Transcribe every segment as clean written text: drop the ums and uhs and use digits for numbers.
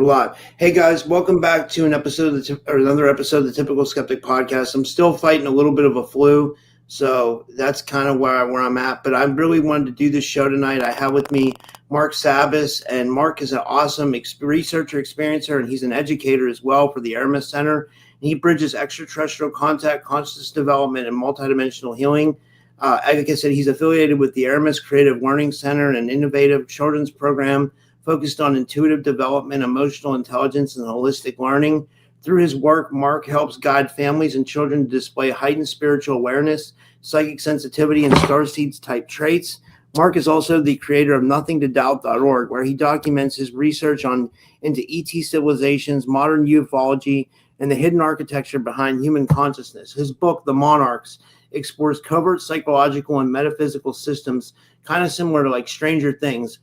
live. Hey guys, welcome back to another episode of the Typical Skeptic Podcast. I'm still fighting a little bit of a flu, so that's kind of where I'm at. But I really wanted to do this show tonight. I have with me Mark Sabbas, and Mark is an awesome researcher, experiencer, and he's an educator as well for the Aramis Center. And he bridges extraterrestrial contact, consciousness development, and multidimensional healing. Like I said, he's affiliated with the Aramis Creative Learning Center, an innovative children's program focused on intuitive development, emotional intelligence, and holistic learning. Through his work, Mark helps guide families and children to display heightened spiritual awareness, psychic sensitivity, and starseeds type traits. Mark is also the creator of nothingtodoubt.org, where he documents his research into ET civilizations, modern ufology, and the hidden architecture behind human consciousness. His book, The Monarchs, explores covert psychological and metaphysical systems, kind of similar to like Stranger Things,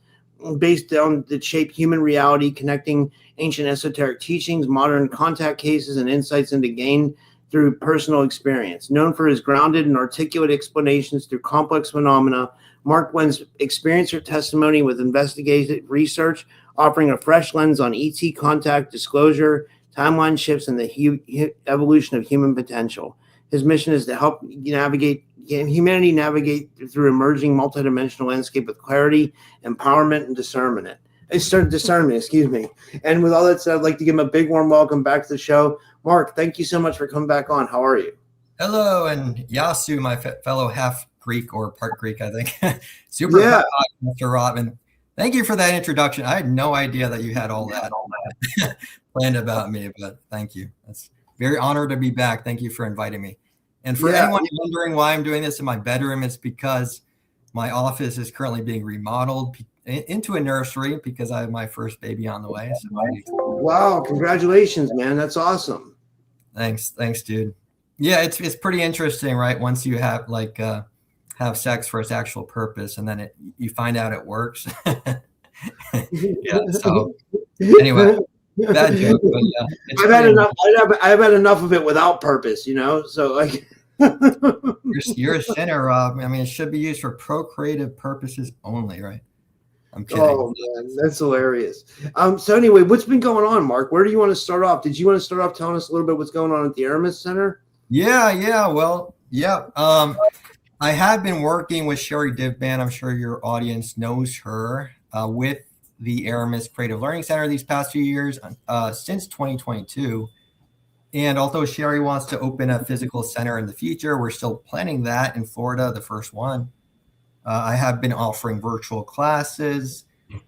based on that shape human reality, connecting ancient esoteric teachings, modern contact cases, and insights into gained through personal experience. Known for his grounded and articulate explanations through complex phenomena, Mark blends experiencer testimony with investigative research, offering a fresh lens on ET contact, disclosure, timeline shifts, and the evolution of human potential. His mission is to help humanity navigate through emerging multidimensional landscape with clarity, empowerment, and discernment. Excuse me. And with all that said, I'd like to give him a big warm welcome back to the show. Mark, thank you so much for coming back on. How are you? Hello, and Yasu, my fellow half Greek or part Greek, I think. Super, Mr. Robin. Thank you for that introduction. I had no idea that you had all that planned about me, but thank you. That's very honored to be back. Thank you for inviting me. And for anyone wondering why I'm doing this in my bedroom, it's because my office is currently being remodeled into a nursery because I have my first baby on the way. So wow, congratulations, man. That's awesome. Thanks, dude. Yeah, it's pretty interesting, right? Once you have have sex for its actual purpose, and then you find out it works. Yeah. So anyway. Bad joke, but yeah, I've had enough. I've had enough of it without purpose, So like, you're a sinner, Rob. I mean, it should be used for procreative purposes only, right? I'm kidding. Oh man, that's hilarious. So anyway, what's been going on, Mark? Where do you want to start off? Did you want to start off telling us a little bit what's going on at the Aramis Center? Yeah. Well, yeah. I have been working with Sherry Divban. I'm sure your audience knows her with the Aramis Creative Learning Center these past few years, since 2022. And although Sherry wants to open a physical center in the future, we're still planning that in Florida, the first one. I have been offering virtual classes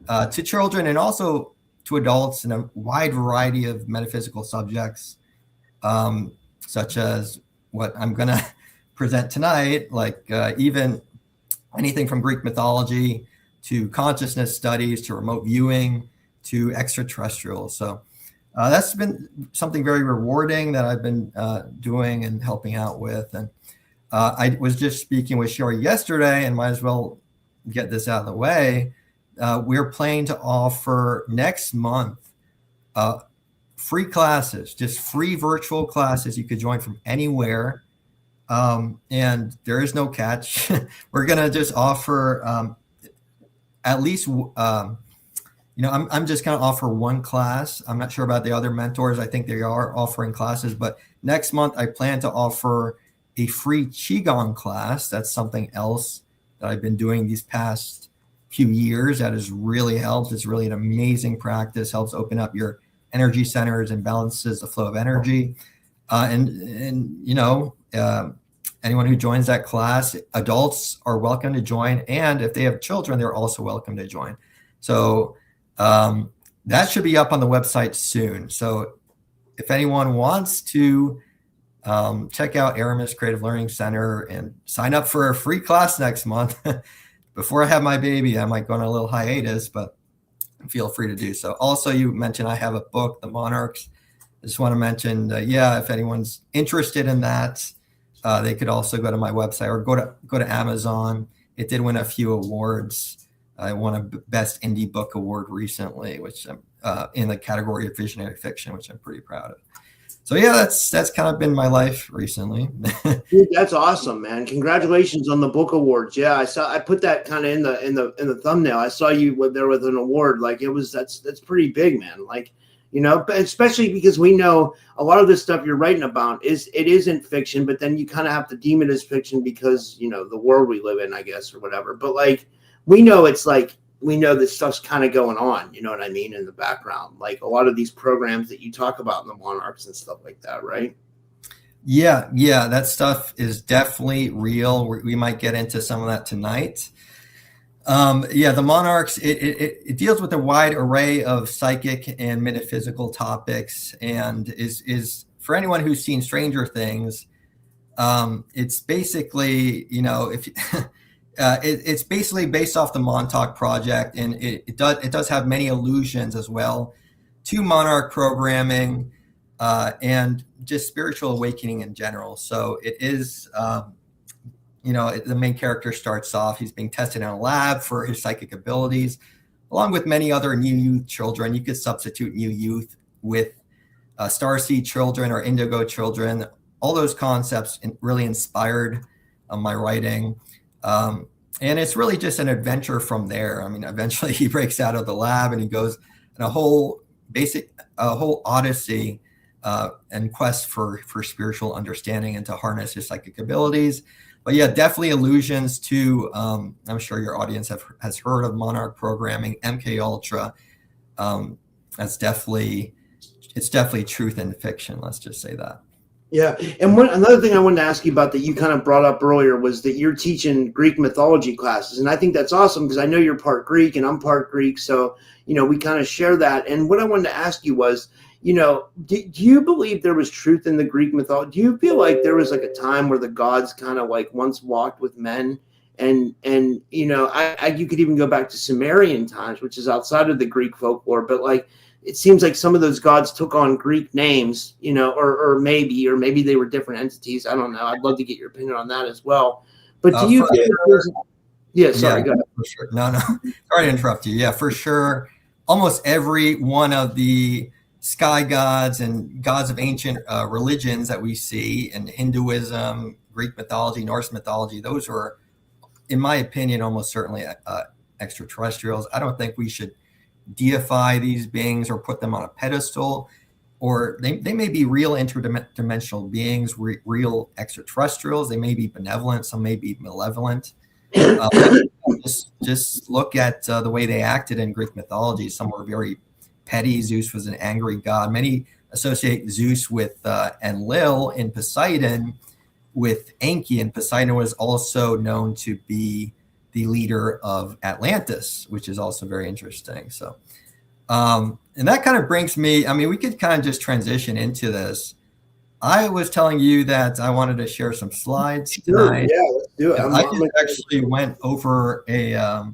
to children and also to adults in a wide variety of metaphysical subjects, such as what I'm going to present tonight, like even anything from Greek mythology to consciousness studies, to remote viewing, to extraterrestrial. So that's been something very rewarding that I've been doing and helping out with. And I was just speaking with Sherry yesterday, and might as well get this out of the way. We're planning to offer next month free classes, just free virtual classes you could join from anywhere. And there is no catch. We're going to just offer at least, I'm just going to offer one class. I'm not sure about the other mentors. I think they are offering classes, but next month I plan to offer a free Qigong class. That's something else that I've been doing these past few years that has really helped. It's really an amazing practice, helps open up your energy centers and balances the flow of energy. Anyone who joins that class, adults are welcome to join. And if they have children, they're also welcome to join. So that should be up on the website soon. So if anyone wants to check out Aramis Creative Learning Center and sign up for a free class next month, before I have my baby, I might go on a little hiatus, but feel free to do so. Also, you mentioned I have a book, The Monarchs. I just want to mention, if anyone's interested in that, they could also go to my website or go to Amazon. It did win a few awards. I won a Best Indie Book Award recently, which I'm in the category of visionary fiction, which I'm pretty proud of. So yeah, that's kind of been my life recently. Dude, that's awesome, man! Congratulations on the book awards. Yeah, I put that kind of in the thumbnail. I saw you there with an award. Like that's pretty big, man. Like, but especially because we know a lot of this stuff you're writing about isn't fiction, but then you kind of have to deem it as fiction because, the world we live in, I guess, or whatever. But like, we know this stuff's kind of going on, you know what I mean, in the background, like a lot of these programs that you talk about in the Monarchs and stuff like that, right? Yeah, that stuff is definitely real. We might get into some of that tonight. The Monarchs, it deals with a wide array of psychic and metaphysical topics, and is for anyone who's seen Stranger Things, it's basically, if it's basically based off the Montauk Project, and it does have many allusions as well to Monarch programming and just spiritual awakening in general. So it is. The main character starts off, he's being tested in a lab for his psychic abilities, along with many other new youth children. You could substitute new youth with starseed children or indigo children. All those concepts really inspired my writing. And it's really just an adventure from there. I mean, eventually he breaks out of the lab and he goes on a whole odyssey and quest for spiritual understanding and to harness his psychic abilities. But yeah, definitely allusions to, I'm sure your audience has heard of Monarch programming, MK Ultra. It's definitely truth and fiction. Let's just say that. Yeah. And another thing I wanted to ask you about that you kind of brought up earlier was that you're teaching Greek mythology classes. And I think that's awesome because I know you're part Greek and I'm part Greek. So, we kind of share that. And what I wanted to ask you was, do you believe there was truth in the Greek mythology? Do you feel like there was like a time where the gods kind of like once walked with men and you could even go back to Sumerian times, which is outside of the Greek folklore, but like, it seems like some of those gods took on Greek names, or maybe they were different entities. I don't know. I'd love to get your opinion on that as well. But do you think sorry, go ahead. For sure. No. Sorry to interrupt you. Yeah, for sure. Almost every one of the sky gods and gods of ancient religions that we see in Hinduism, Greek mythology, Norse mythology, those were, in my opinion, almost certainly extraterrestrials. I don't think we should deify these beings or put them on a pedestal, or they may be real interdimensional beings, real extraterrestrials. They may be benevolent, some may be malevolent. Just look at the way they acted in Greek mythology. Some were very petty. Zeus was an angry god. Many associate Zeus with Enlil in Poseidon with Enki, and Poseidon was also known to be the leader of Atlantis, which is also very interesting. So, and that kind of brings me, we could kind of just transition into this. I was telling you that I wanted to share some slides tonight. Yeah, let's do it. I just actually went over a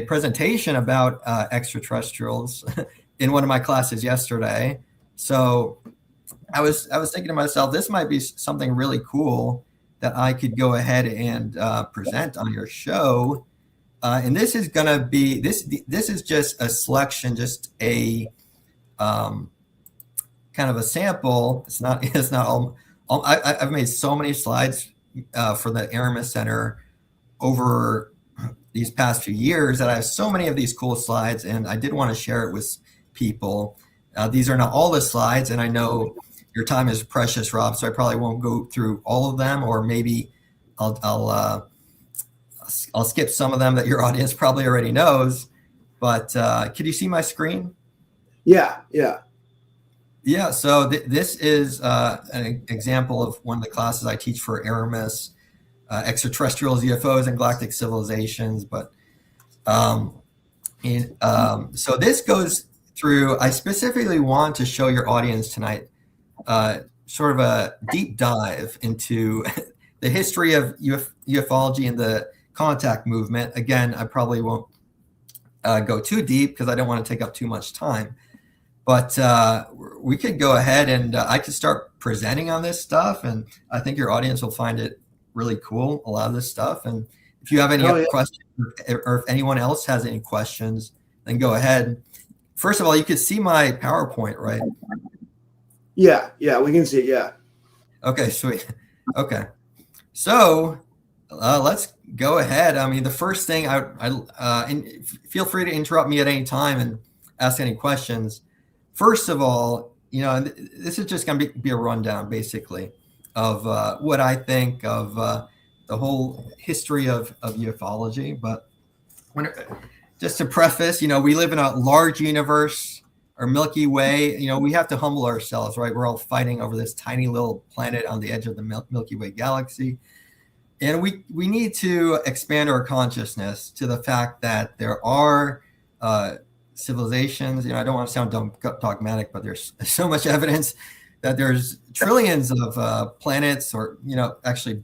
presentation about extraterrestrials in one of my classes yesterday. So I was thinking to myself, this might be something really cool that I could go ahead and present on your show. And this is going to be, this is just a selection, just a kind of a sample. It's not all I've made so many slides for the Aramis Center over these past few years that I have so many of these cool slides, and I did want to share it with people. These are not all the slides, and I know your time is precious, Rob, so I probably won't go through all of them, or maybe I'll skip some of them that your audience probably already knows. But could you see my screen? Yeah. Yeah, so this is an example of one of the classes I teach for Aramis, extraterrestrials, UFOs, and galactic civilizations. But so this goes through, I specifically want to show your audience tonight sort of a deep dive into the history of ufology and the contact movement. Again, I probably won't go too deep because I don't want to take up too much time. But we could go ahead and I could start presenting on this stuff, and I think your audience will find it really cool, a lot of this stuff. And if you have any questions, or if anyone else has any questions, then go ahead. First of all, you can see my PowerPoint, right? Yeah, we can see it, yeah. Okay, sweet. Okay. So let's go ahead. I mean, the first thing and feel free to interrupt me at any time and ask any questions. first of all, this is just going to be a rundown, basically, of what I think of the whole history of ufology. But just to preface, we live in a large universe, our Milky Way. We have to humble ourselves, right? We're all fighting over this tiny little planet on the edge of the Milky Way galaxy. And we need to expand our consciousness to the fact that there are civilizations. I don't want to sound dogmatic, but there's so much evidence that there's trillions of planets, or actually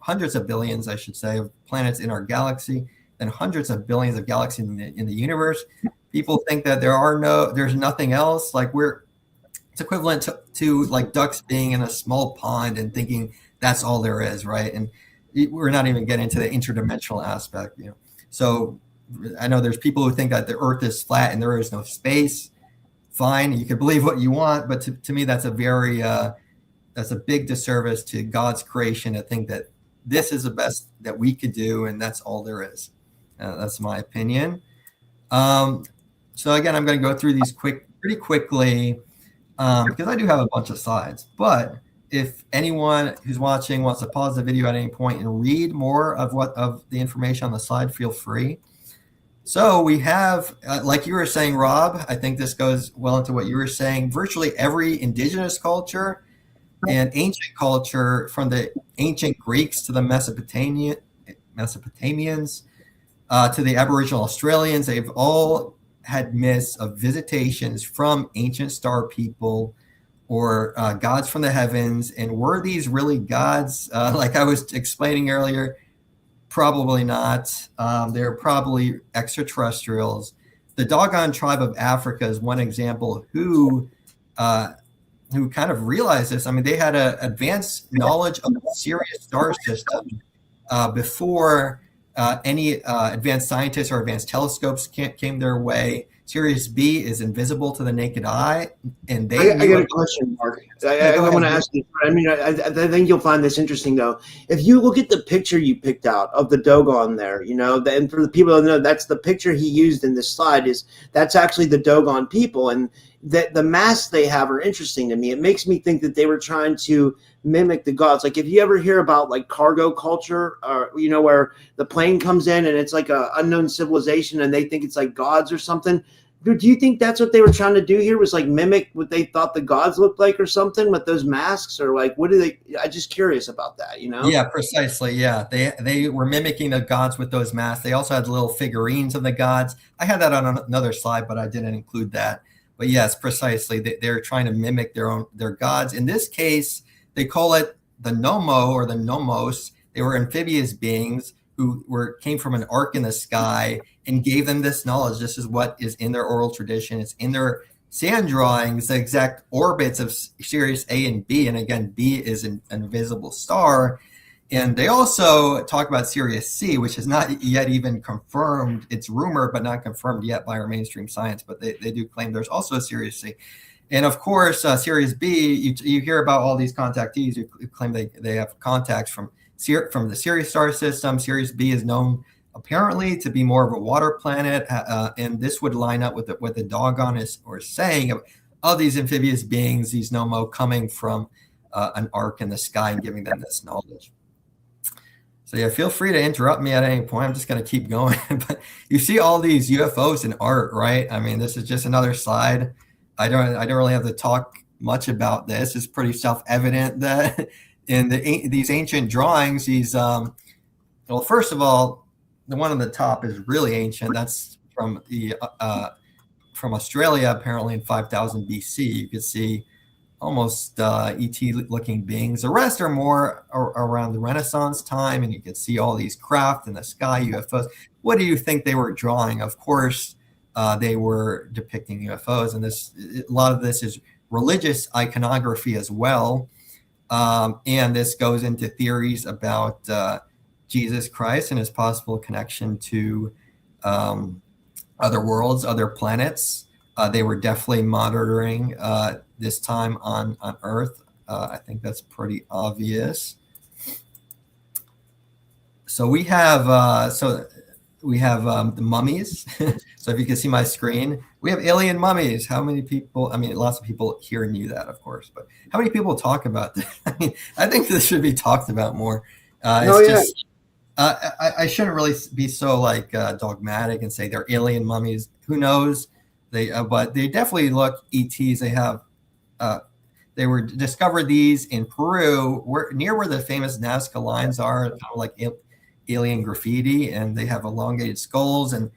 hundreds of billions, I should say, of planets in our galaxy, and hundreds of billions of galaxies in the universe. People think that there's nothing else. Like it's equivalent to like ducks being in a small pond and thinking that's all there is, right? And we're not even getting into the interdimensional aspect. So I know there's people who think that the Earth is flat and there is no space. Fine, you can believe what you want, but to me, that's a big disservice to God's creation to think that this is the best that we could do and that's all there is. That's my opinion. So again, I'm going to go through these pretty quickly because I do have a bunch of slides. But if anyone who's watching wants to pause the video at any point and read more of the information on the slide, feel free. So we have, like you were saying, Rob, I think this goes well into what you were saying, virtually every indigenous culture and ancient culture, from the ancient Greeks to the Mesopotamians to the Aboriginal Australians, they've all had myths of visitations from ancient star people or gods from the heavens. And were these really gods? Like I was explaining earlier, probably not. They're probably extraterrestrials. The Dogon tribe of Africa is one example who kind of realized this. I mean, they had an advanced knowledge of the Sirius star system before any advanced scientists or advanced telescopes came their way. Sirius B is invisible to the naked eye, and I got a question, Mark. I want to ask you. I mean, I think you'll find this interesting, though. If you look at the picture you picked out of the Dogon there, and for the people that know, that's the picture he used in this slide. That's actually the Dogon people, and that the masks they have are interesting to me. It makes me think that they were trying to mimic the gods. Like if you ever hear about like cargo culture, or where the plane comes in and it's like a unknown civilization and they think it's like gods or something. Do you think that's what they were trying to do here, was like mimic what they thought the gods looked like or something with those masks? Or like, what do they, I'm just curious about that, Yeah, precisely. Yeah. They were mimicking the gods with those masks. They also had little figurines of the gods. I had that on another slide, but I didn't include that. But yes, precisely. They're trying to mimic their gods. In this case, they call it the Nomo or the Nomos. They were amphibious beings who came from an ark in the sky and gave them this knowledge. This is what is in their oral tradition. It's in their sand drawings, the exact orbits of Sirius A and B. And again, B is an invisible star. And they also talk about Sirius C, which is not yet even confirmed. It's rumored, but not confirmed yet by our mainstream science. But they do claim there's also a Sirius C. And of course, Sirius B, you hear about all these contactees who claim they have contacts from the Sirius star system. Sirius B is known apparently to be more of a water planet. And this would line up with what the Dogon is saying of these amphibious beings, these Nomo coming from an ark in the sky and giving them this knowledge. So yeah, feel free to interrupt me at any point. I'm just going to keep going. But you see all these UFOs in art, right? I mean, this is just another slide. I don't really have to talk much about this. It's pretty self-evident that in these ancient drawings, well, first of all, the one on the top is really ancient. That's from Australia, apparently in 5000 BC. You could see almost ET-looking beings. The rest are more around the Renaissance time, and you can see all these craft in the sky, UFOs. What do you think they were drawing? Of course, they were depicting UFOs, and a lot of this is religious iconography as well. And this goes into theories about Jesus Christ and his possible connection to other worlds, other planets. They were definitely monitoring this time on Earth. I think that's pretty obvious. So we have, we have the mummies. So if you can see my screen, we have alien mummies. How many people? I mean, lots of people here knew that, of course, but how many people talk about this? I mean, I think this should be talked about more. Just I shouldn't really be so like dogmatic and say they're alien mummies. Who knows? But they definitely look ETs. They have they were discovered these in Peru, near where the famous Nazca lines are, kind of like alien graffiti, and they have elongated skulls and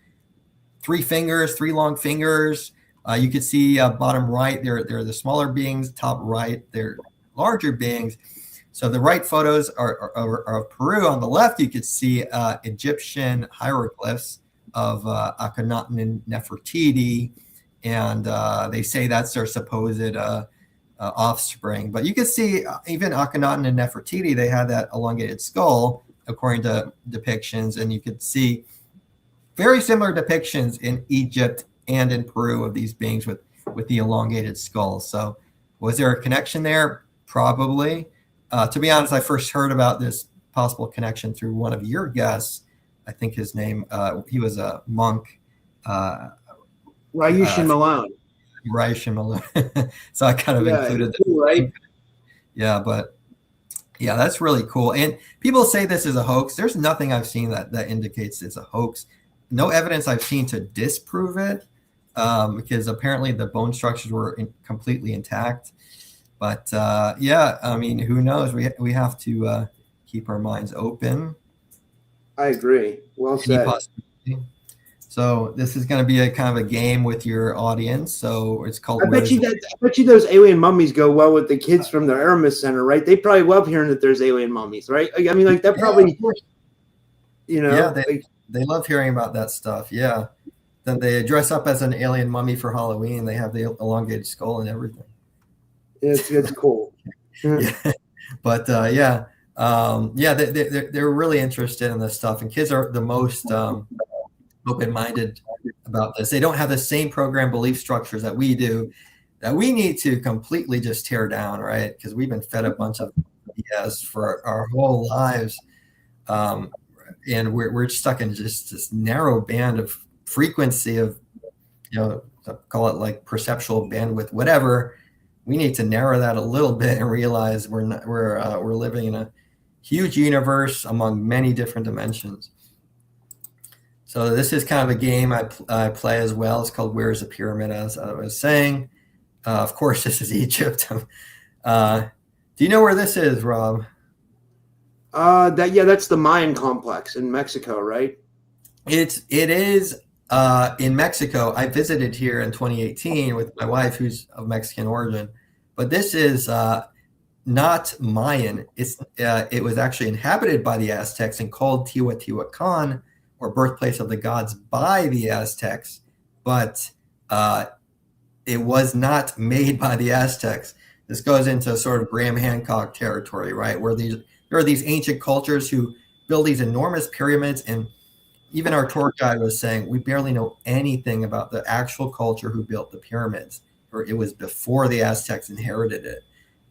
three long fingers. You could see bottom right, they're the smaller beings. Top right, they're larger beings. So the right photos are of Peru. On the left, you could see Egyptian hieroglyphs of Akhenaten and Nefertiti, and they say that's their supposed offspring. But you could see even Akhenaten and Nefertiti, they had that elongated skull, according to depictions, and you could see very similar depictions in Egypt and in Peru of these beings with the elongated skulls. So was there a connection there? Probably. To be honest, I first heard about this possible connection through one of your guests. I think his name, he was a monk. Ryushin Malone. Ryushin Malone. So I kind of included that. Cool, right? Yeah, but yeah, that's really cool. And people say this is a hoax. There's nothing I've seen that indicates it's a hoax. No evidence I've seen to disprove it, because apparently the bone structures were completely intact. But yeah, I mean, who knows? We have to keep our minds open. I agree. Well said. So this is going to be a kind of a game with your audience. So it's called. I bet you those alien mummies go well with the kids from the Aramis Center, right? They probably love hearing that there's alien mummies, right? I mean, like that probably, Yeah, they love hearing about that stuff. Yeah. Then they dress up as an alien mummy for Halloween. They have the elongated skull and everything. It's cool. Yeah. But they're really interested in this stuff, and kids are the most open-minded about this. They don't have the same program belief structures that we do, that we need to completely just tear down, right? Because we've been fed a bunch of BS for our whole lives, and we're stuck in just this narrow band of frequency of, call it like perceptual bandwidth, whatever. We need to narrow that a little bit and realize we're living in a huge universe among many different dimensions. So this is kind of a game I play as well. It's called Where's the Pyramid, as I was saying. Of course, this is Egypt. Do you know where this is, Rob? That's the Mayan complex in Mexico, right? It is in Mexico. I visited here in 2018 with my wife, who's of Mexican origin. But this is not Mayan. It was actually inhabited by the Aztecs and called Teotihuacan, or birthplace of the gods, by the Aztecs. But it was not made by the Aztecs. This goes into sort of Graham Hancock territory, right? Where there are these ancient cultures who build these enormous pyramids, and even our tour guide was saying we barely know anything about the actual culture who built the pyramids, or it was before the Aztecs inherited it.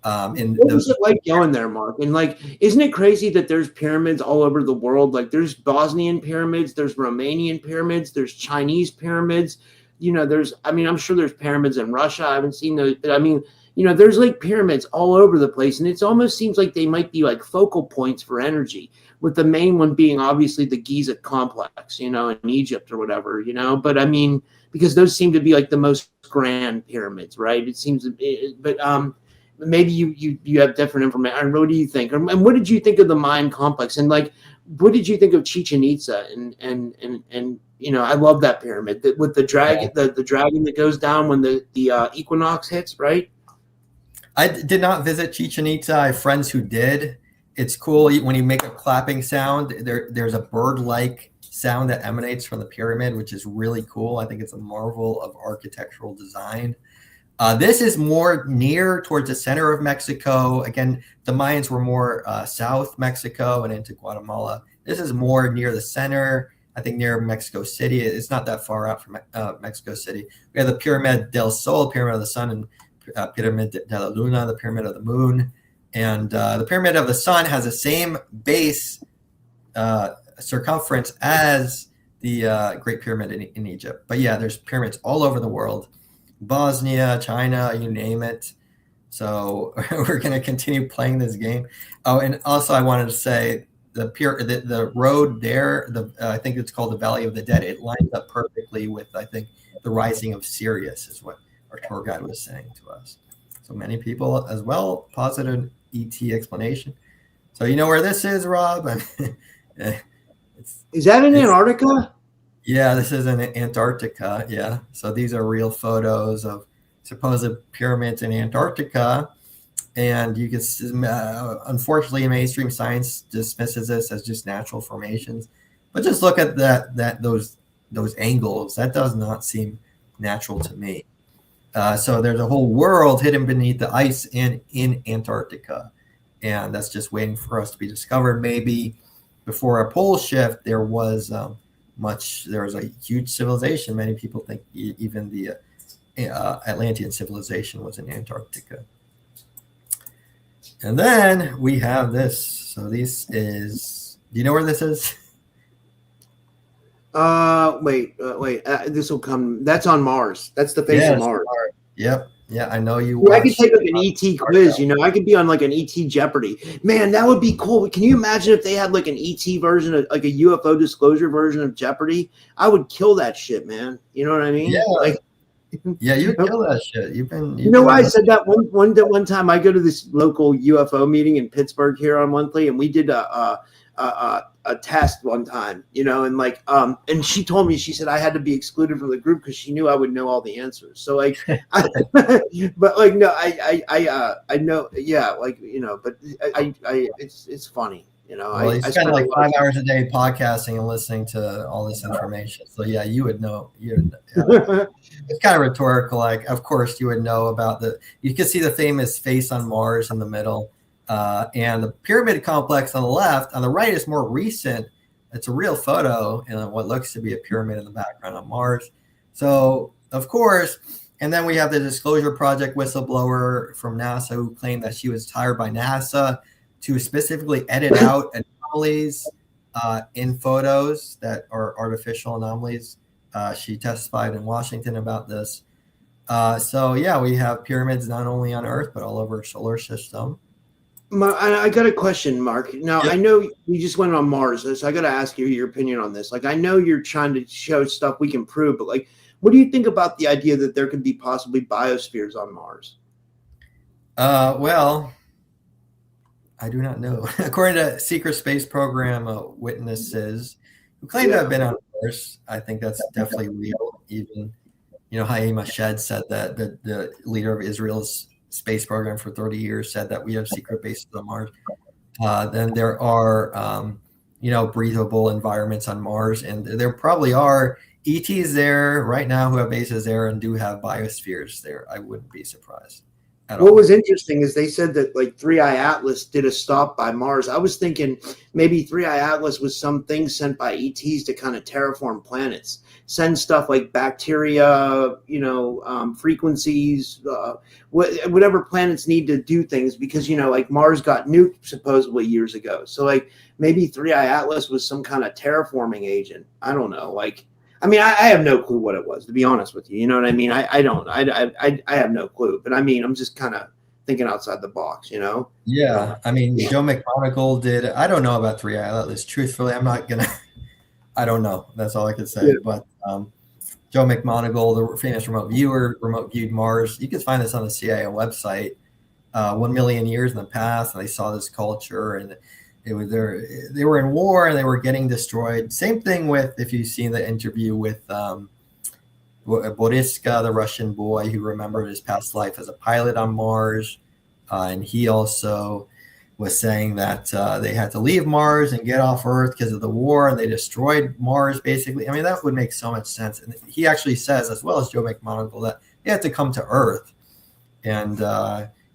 What was it like going there, Mark? And like, isn't it crazy that there's pyramids all over the world? Like, there's Bosnian pyramids, there's Romanian pyramids, there's Chinese pyramids. I'm sure there's pyramids in Russia. I haven't seen those, but I mean, there's like pyramids all over the place, and it almost seems like they might be like focal points for energy, with the main one being obviously the Giza complex, in Egypt or whatever, But I mean, because those seem to be like the most grand pyramids, right? It seems, but maybe you have different information. What do you think? And what did you think of the Mayan complex? And like, what did you think of Chichen Itza? And I love that pyramid with the dragon, the dragon that goes down when the equinox hits, right? I did not visit Chichen Itza. I have friends who did. It's cool when you make a clapping sound. There's a bird-like sound that emanates from the pyramid, which is really cool. I think it's a marvel of architectural design. This is more near towards the center of Mexico. Again, the Mayans were more south Mexico and into Guatemala. This is more near the center, I think near Mexico City. It's not that far out from Mexico City. We have the Pyramid del Sol, Pyramid of the Sun, and Pyramid de la Luna, the Pyramid of the Moon. And the Pyramid of the Sun has the same base circumference as the Great Pyramid in Egypt. But yeah, there's pyramids all over the world, Bosnia, China, you name it. So we're going to continue playing this game. Oh, and also I wanted to say the road there, I think it's called the Valley of the Dead. It lines up perfectly with, I think, the rising of Sirius is what our tour guide was saying to us. So many people as well posited ET explanation. So you know where this is, Rob? Is that in Antarctica? Yeah, this is in Antarctica. Yeah. So these are real photos of supposed pyramids in Antarctica. And you can, unfortunately, mainstream science dismisses this as just natural formations. But just look at those angles. That does not seem natural to me. So there's a whole world hidden beneath the ice in Antarctica. And that's just waiting for us to be discovered. Maybe before a pole shift, there was a huge civilization. Many people think even the Atlantean civilization was in Antarctica. And then we have this. So this is, do you know where this is? Wait. This will come. That's on Mars. That's the face of Mars. Yep. Yeah, I know you. Yeah, I could take like an ET quiz. I could be on like an ET Jeopardy. Man, that would be cool. Can you imagine if they had like an ET version of like a UFO disclosure version of Jeopardy? I would kill that shit, man. You know what I mean? Yeah. Like, yeah, you kill that shit. Why I said that one time I go to this local UFO meeting in Pittsburgh here on monthly, and we did a test one time, and like and she told me, she said I had to be excluded from the group because she knew I would know all the answers. So like but like no, I know, yeah, like but I it's funny. Well, you spend like 5 hours a day podcasting and listening to all this information. So yeah, you would know. It's kind of rhetorical. Like, of course, you would know about you can see the famous face on Mars in the middle, and the pyramid complex on the left. On the right is more recent. It's a real photo and what looks to be a pyramid in the background on Mars. So of course, and then we have the Disclosure Project whistleblower from NASA who claimed that she was hired by NASA to specifically edit out anomalies in photos that are artificial anomalies. She testified in Washington about this. So yeah, we have pyramids not only on Earth, but all over our solar system. I got a question, Mark. Now, Yep. I know you just went on Mars, so I got to ask you your opinion on this. Like, I know you're trying to show stuff we can prove, but like, what do you think about the idea that there could be possibly biospheres on Mars? Well, I do not know. According to secret space program witnesses who claim to have been on Mars, I think that's definitely real. Even, Haim Ashed said that the leader of Israel's space program for 30 years said that we have secret bases on Mars. Then there are, breathable environments on Mars, and there probably are ETs there right now who have bases there and do have biospheres there. I wouldn't be surprised. What was interesting is they said that like 3i Atlas did a stop by Mars. I was thinking maybe 3i Atlas was something sent by ETs to kind of terraform planets, send stuff like bacteria, frequencies, whatever planets need to do things because, like Mars got nuked supposedly years ago. So like maybe 3i Atlas was some kind of terraforming agent. I don't know. I have no clue what it was, to be honest with you. You know what I mean? I have no clue. But I'm just kind of thinking outside the box, Yeah. Joe McMoneagle did. I don't know about 3i Atlas. Truthfully, I'm not going to. I don't know. That's all I can say. Yeah. But Joe McMoneagle, the famous remote viewed Mars. You can find this on the CIA website. 1 million years in the past, and they saw this culture, and they were in war and they were getting destroyed. Same thing with, if you've seen the interview with Boriska, the Russian boy who remembered his past life as a pilot on Mars. And he also was saying that they had to leave Mars and get off Earth because of the war, and they destroyed Mars, basically. That would make so much sense. And he actually says, as well as Joe McMoneagle, that they had to come to Earth. And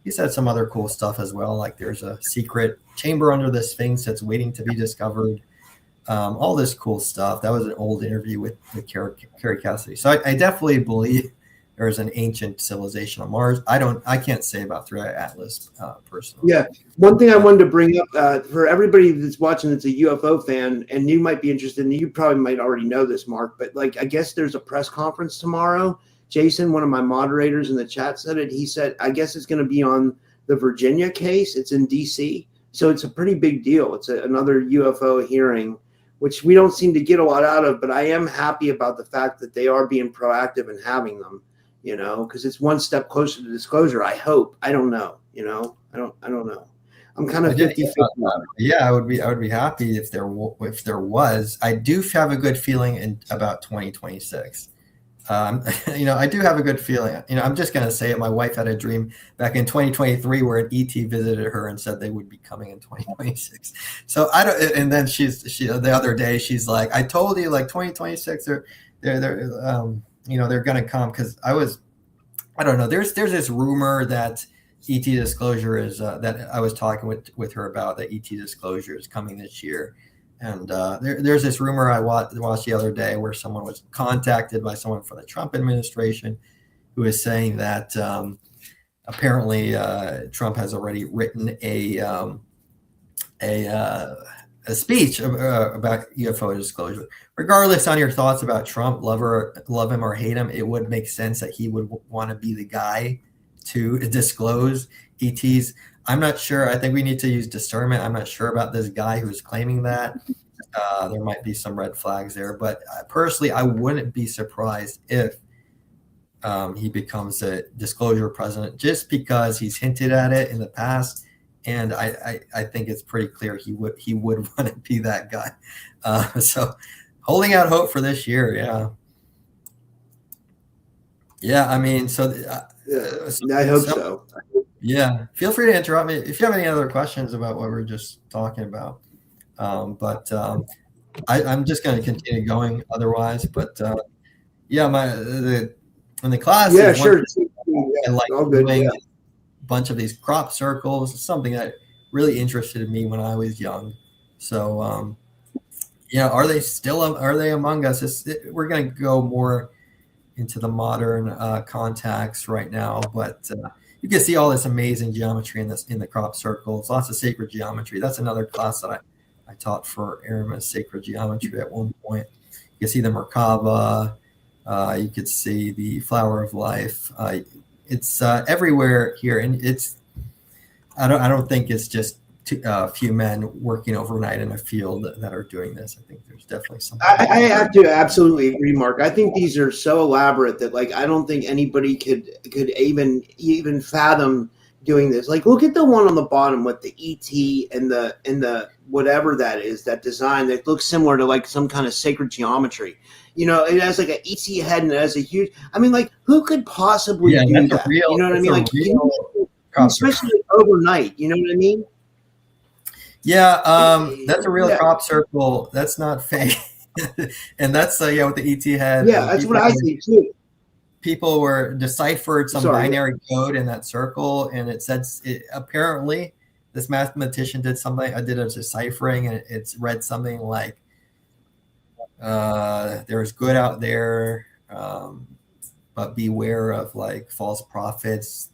he said some other cool stuff as well, like there's a secret chamber under the Sphinx that's waiting to be discovered. All this cool stuff. That was an old interview with Carrie Cassidy. So I definitely believe there's an ancient civilization on Mars. I can't say about Threat Atlas personally. Yeah. One thing I wanted to bring up for everybody that's watching that's a UFO fan, and you might be interested, and you probably might already know this, Mark, but like, I guess there's a press conference tomorrow. Jason, one of my moderators in the chat, said it. He said, I guess it's going to be on the Virginia case. It's in DC. So it's a pretty big deal. It's another UFO hearing, which we don't seem to get a lot out of, but I am happy about the fact that they are being proactive in having them, because it's one step closer to disclosure. I hope. I don't know. I don't know. I'm kind of 50-50. Yeah, I would be happy if there was. I do have a good feeling about 2026. I do have a good feeling. I'm just going to say it. My wife had a dream back in 2023 where an ET visited her and said they would be coming in 2026. So I don't. And then she the other day she's like, I told you, like 2026 they're going to come, because I don't know. There's this rumor that ET disclosure is that I was talking with her about, that ET disclosure is coming this year. And there's this rumor I watched the other day where someone was contacted by someone from the Trump administration who is saying that apparently Trump has already written a speech about UFO disclosure. Regardless on your thoughts about Trump, love him or hate him, it would make sense that he would want to be the guy to disclose ETs. I'm not sure. I think we need to use discernment. I'm not sure about this guy who's claiming that. There might be some red flags there. But personally, I wouldn't be surprised if he becomes a disclosure president, just because he's hinted at it in the past. And I think it's pretty clear he would want to be that guy. So holding out hope for this year. Yeah. Yeah. I mean, I hope so. Yeah, feel free to interrupt me if you have any other questions about what we're just talking about. But I'm just going to continue going otherwise. But yeah, in the class, yeah, sure. I like doing a bunch of these crop circles. It's something that really interested me when I was young. So are they among us? We're going to go more into the modern contacts right now, but you can see all this amazing geometry in the crop circles, lots of sacred geometry. That's another class that I taught for Aramis, sacred geometry at one point. You can see the Merkaba. You could see the flower of life. It's everywhere here, and I don't think it's just a few men working overnight in a field that are doing this. I think there's definitely something. I have to absolutely agree, Mark. I think these are so elaborate that, like, I don't think anybody could even fathom doing this. Like, look at the one on the bottom with the ET and the whatever that is, that design that looks similar to like some kind of sacred geometry. It has like an ET head and it has a huge. I mean, like, who could possibly do that? You know what I mean? Like, especially overnight. You know what I mean? Yeah, that's a real crop circle. That's not fake. And that's with the ET head. Yeah, that's what I see too. People were deciphered some binary code in that circle, and it said apparently this mathematician did a deciphering, and it's read something like there's good out there, but beware of like false prophets,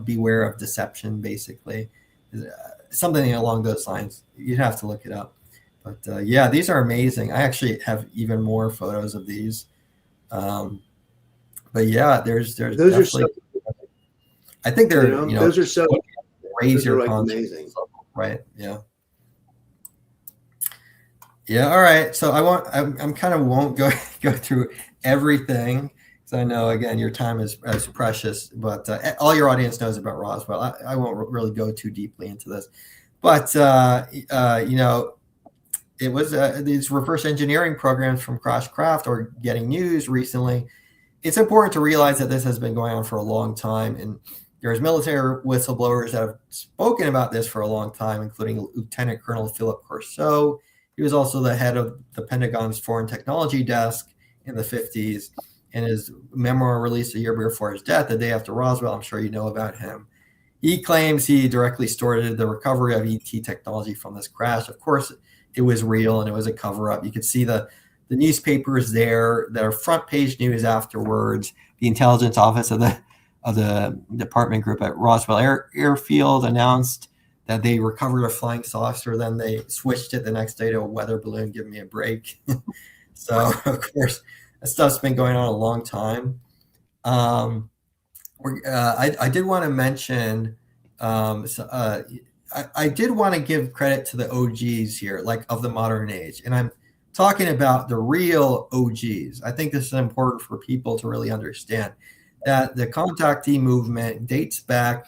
beware of deception, basically. Something along those lines. You'd have to look it up. But these are amazing. I actually have even more photos of these. But yeah, there's those definitely. I think they're those are so raise your like amazing, right? Yeah. Yeah. All right. So I'm kind of won't go through everything, because I know, again, your time is precious. But all your audience knows about Roswell. I won't really go too deeply into this. But it was these reverse engineering programs from Crashcraft are getting used recently. It's important to realize that this has been going on for a long time, and there's military whistleblowers that have spoken about this for a long time, including Lieutenant Colonel Philip Corso. He was also the head of the Pentagon's Foreign Technology Desk in the 50s, and his memoir released a year before his death, the day after Roswell. I'm sure you know about him. He claims he directly stewarded the recovery of ET technology from this crash. Of course, it was real and it was a cover-up. You could see the the newspapers there, their front page news afterwards. The intelligence office of the department group at Roswell Airfield announced that they recovered a flying saucer. Then they switched it the next day to a weather balloon. Give me a break. So of course, that stuff's been going on a long time. I did want to mention. I did want to give credit to the OGs here, like of the modern age, and I'm talking about the real OGs. I think this is important for people to really understand that the contactee movement dates back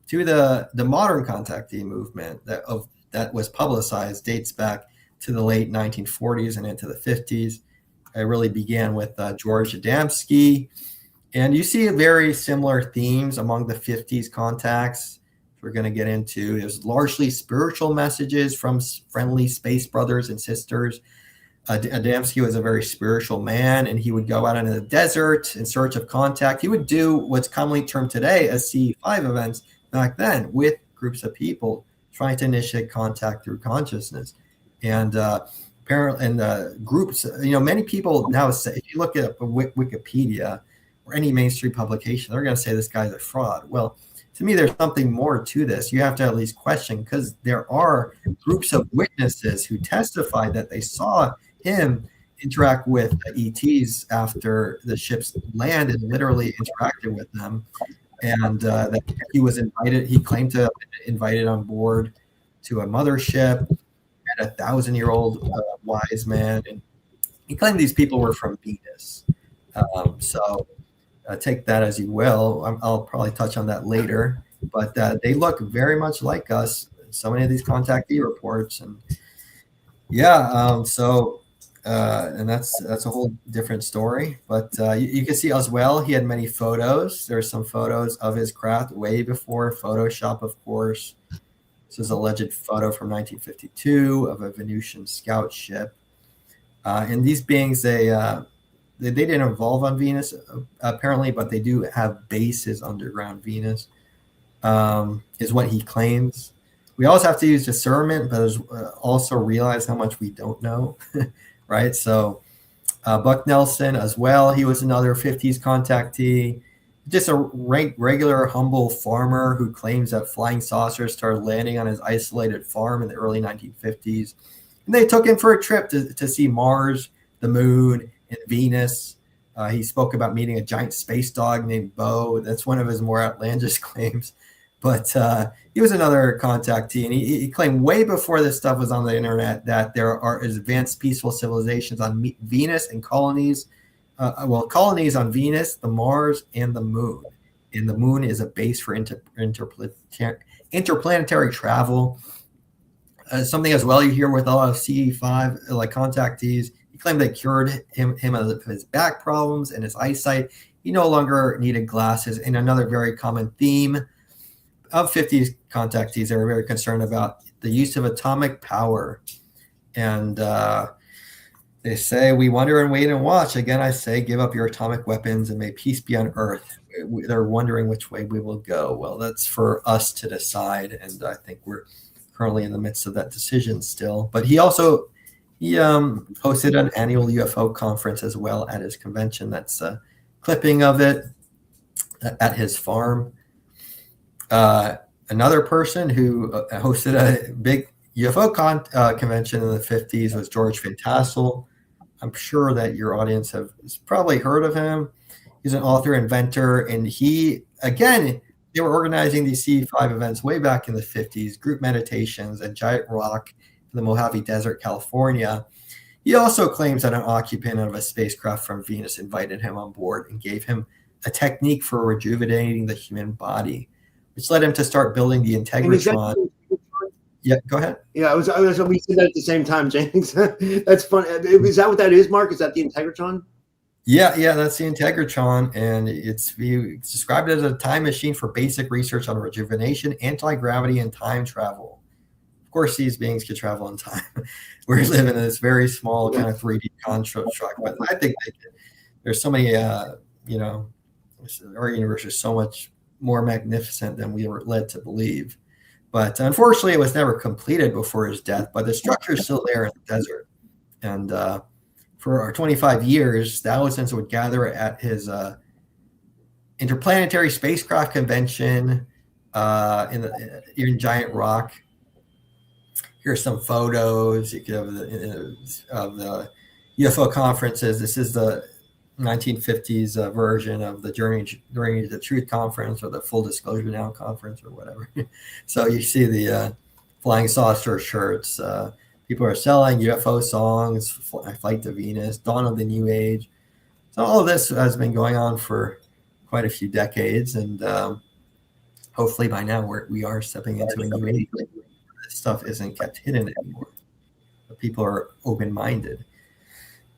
to the modern contactee movement that was publicized, dates back to the late 1940s and into the 50s. It really began with George Adamski, and you see very similar themes among the 50s contacts. We're going to get into. It was largely spiritual messages from friendly space brothers and sisters. Adamski was a very spiritual man, and he would go out into the desert in search of contact. He would do what's commonly termed today as CE5 events back then with groups of people trying to initiate contact through consciousness. And apparently, in the groups, many people now say, if you look at Wikipedia or any mainstream publication, they're going to say this guy's a fraud. Well, to me, there's something more to this. You have to at least question, because there are groups of witnesses who testified that they saw him interact with ETs after the ships landed, literally interacted with them, and that he was invited. He claimed to have been invited on board to a mothership, and a 1,000-year-old wise man, and he claimed these people were from Venus. Take that as you will. I'll probably touch on that later, but they look very much like us. So many of these contactee reports, and and that's a whole different story. But you can see as well, he had many photos. There's some photos of his craft way before Photoshop, of course. This is an alleged photo from 1952 of a Venusian scout ship. And these beings, they didn't evolve on Venus, apparently, but they do have bases underground Venus, is what he claims. We always have to use discernment, but also realize how much we don't know, right? So Buck Nelson as well, he was another 50s contactee, just a regular, humble farmer who claims that flying saucers started landing on his isolated farm in the early 1950s. And they took him for a trip to see Mars, the moon, and Venus. He spoke about meeting a giant space dog named Bo. That's one of his more outlandish claims. But he was another contactee, and he claimed way before this stuff was on the internet that there are advanced peaceful civilizations on Venus and colonies. Colonies on Venus, the Mars, and the moon. And the moon is a base for interplanetary travel. Something as well you hear with a lot of CE5 like contactees. He claimed they cured him of his back problems and his eyesight. He no longer needed glasses. And another very common theme of 50s contactees, they were very concerned about the use of atomic power. And they say, we wonder and wait and watch. Again, I say, give up your atomic weapons and may peace be on earth. They're wondering which way we will go. Well, that's for us to decide. And I think we're currently in the midst of that decision still. But he hosted an annual UFO conference as well at his convention. That's a clipping of it at his farm. Another person who hosted a big UFO convention in the 50s was George Van Tassel. I'm sure that your audience has probably heard of him. He's an author, inventor, and they were organizing these C5 events way back in the 50s, group meditations at Giant Rock in the Mojave Desert, California. He also claims that an occupant of a spacecraft from Venus invited him on board and gave him a technique for rejuvenating the human body, which led him to start building the Integratron. Yeah, go ahead. Yeah, we said that at the same time, James. That's funny. Is that what that is, Mark? Is that the Integratron? Yeah, that's the Integratron, and it's described as a time machine for basic research on rejuvenation, anti-gravity, and time travel. Of course, these beings could travel in time. We're living in this very small kind of 3D construct, but I think there's so many, our universe is so much more magnificent than we were led to believe. But unfortunately, it was never completed before his death, but the structure is still there in the desert. And for 25 years, thousands would gather at his interplanetary spacecraft convention in Giant Rock. Here's some photos of the UFO conferences. This is the 1950s version of the Journey to the Truth conference, or the Full Disclosure Now conference, or whatever. So you see the flying saucer shirts. People are selling UFO songs, Flight to Venus, Dawn of the New Age. So all of this has been going on for quite a few decades, and hopefully by now we are stepping into a new age. This stuff isn't kept hidden anymore. But people are open-minded.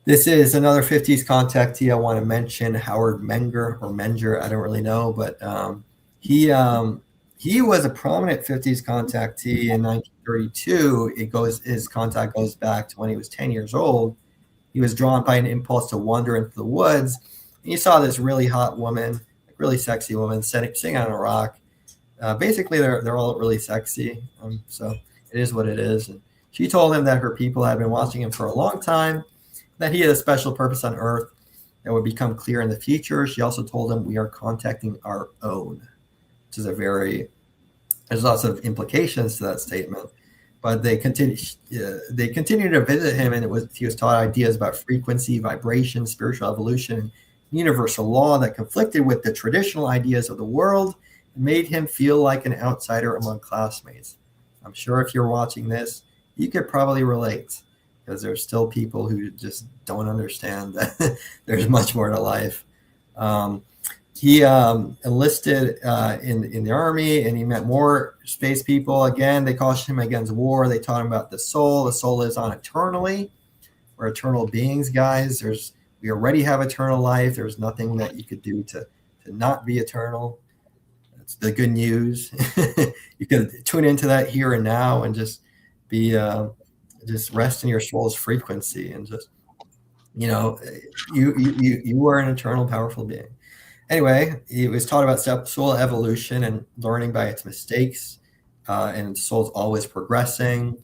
This is another 50s contactee I want to mention, Howard Menger, I don't really know, but he was a prominent 50s contactee in 1932. His contact goes back to when he was 10 years old. He was drawn by an impulse to wander into the woods. And he saw this really hot woman, really sexy woman, sitting on a rock. Basically, they're all really sexy. So it is what it is. And she told him that her people had been watching him for a long time, that he had a special purpose on Earth that would become clear in the future. She also told him, we are contacting our own, which is there's lots of implications to that statement. But they continue to visit him, and he was taught ideas about frequency, vibration, spiritual evolution, universal law that conflicted with the traditional ideas of the world and made him feel like an outsider among classmates. I'm sure if you're watching this, you could probably relate, because there's still people who just don't understand that there's much more to life. He enlisted in the Army, and he met more space people. Again, they cautioned him against war. They taught him about the soul. The soul lives on eternally. We're eternal beings, guys. We already have eternal life. There's nothing that you could do to not be eternal. That's the good news. You can tune into that here and now and just be just rest in your soul's frequency, and just, you are an eternal, powerful being. Anyway, he was taught about soul evolution and learning by its mistakes, and the soul's always progressing.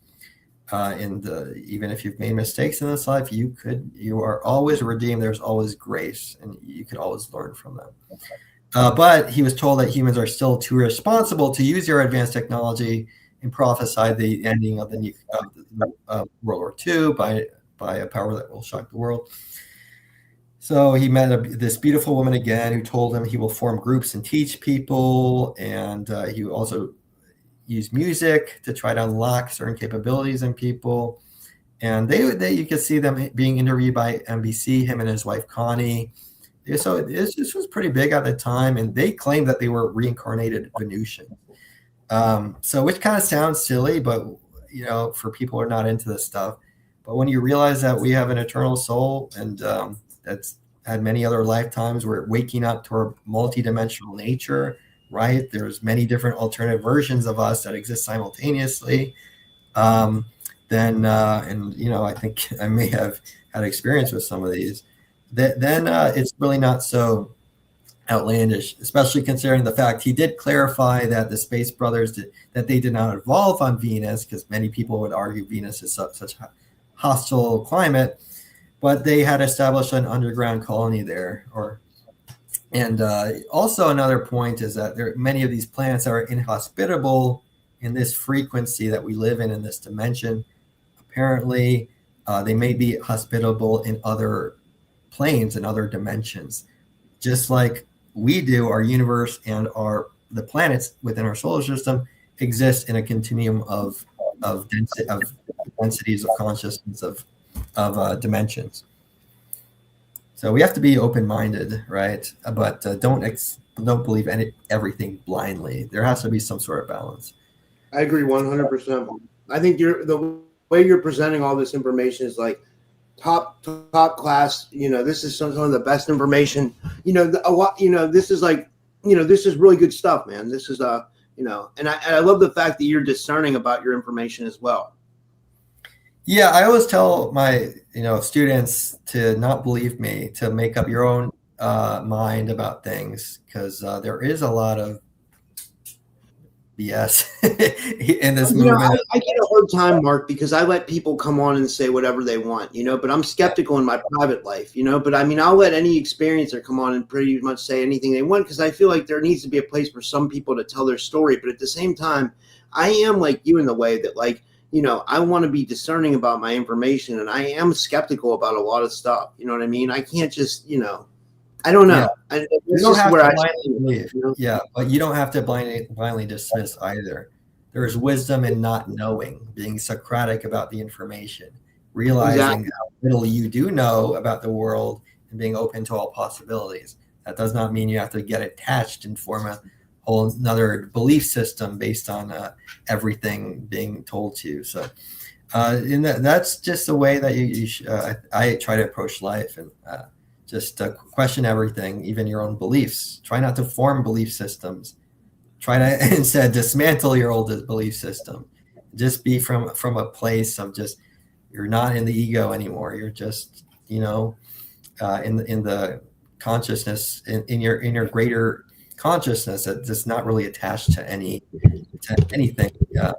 Even if you've made mistakes in this life, you are always redeemed. There's always grace, and you can always learn from them. But he was told that humans are still too irresponsible to use their advanced technology, and prophesied the ending of World War II by a power that will shock the world. So he met this beautiful woman again, who told him he will form groups and teach people, and he will also use music to try to unlock certain capabilities in people. And you could see them being interviewed by NBC, him and his wife Connie. So this was pretty big at the time, and they claimed that they were reincarnated Venusians. Which kind of sounds silly, but for people who are not into this stuff. But when you realize that we have an eternal soul, and that's had many other lifetimes, we're waking up to our multidimensional nature, right? There's many different alternative versions of us that exist simultaneously. I think I may have had experience with some of these. Then it's really not so outlandish, especially considering the fact he did clarify that the Space Brothers that they did not evolve on Venus, because many people would argue Venus is such a hostile climate, but they had established an underground colony there. Also another point is that there are many of these planets that are inhospitable in this frequency that we live in this dimension. Apparently, they may be hospitable in other planes and other dimensions, just like we do. Our universe and the planets within our solar system exist in a continuum of densities of consciousness of dimensions. So we have to be open-minded, right? But don't believe everything blindly. There has to be some sort of balance. I agree 100%. I think the way you're presenting all this information is like top class. This is some of the best information. This is like, this is really good stuff, man. This is and I love the fact that you're discerning about your information as well. Yeah, I always tell my students to not believe me, to make up your own mind about things, because there is a lot of BS in this movement. I get a hard time, Mark, because I let people come on and say whatever they want, but I'm skeptical in my private life, but I mean, I'll let any experiencer come on and pretty much say anything they want, because I feel like there needs to be a place for some people to tell their story. But at the same time, I am like you in the way that, like, I want to be discerning about my information, and I am skeptical about a lot of stuff. You know what I mean? I can't just, I don't know. Yeah. You don't have to blindly believe. Yeah, but you don't have to blindly dismiss either. There's wisdom in not knowing, being Socratic about the information, realizing how little you do know about the world, and being open to all possibilities. That does not mean you have to get attached and form a whole another belief system based on everything being told to you. So that's just the way that I try to approach life, and just question everything, even your own beliefs. Try not to form belief systems. Try to instead dismantle your old belief system. Just be from a place of just, you're not in the ego anymore. You're just, in the consciousness, in your greater consciousness that's just not really attached to anything. If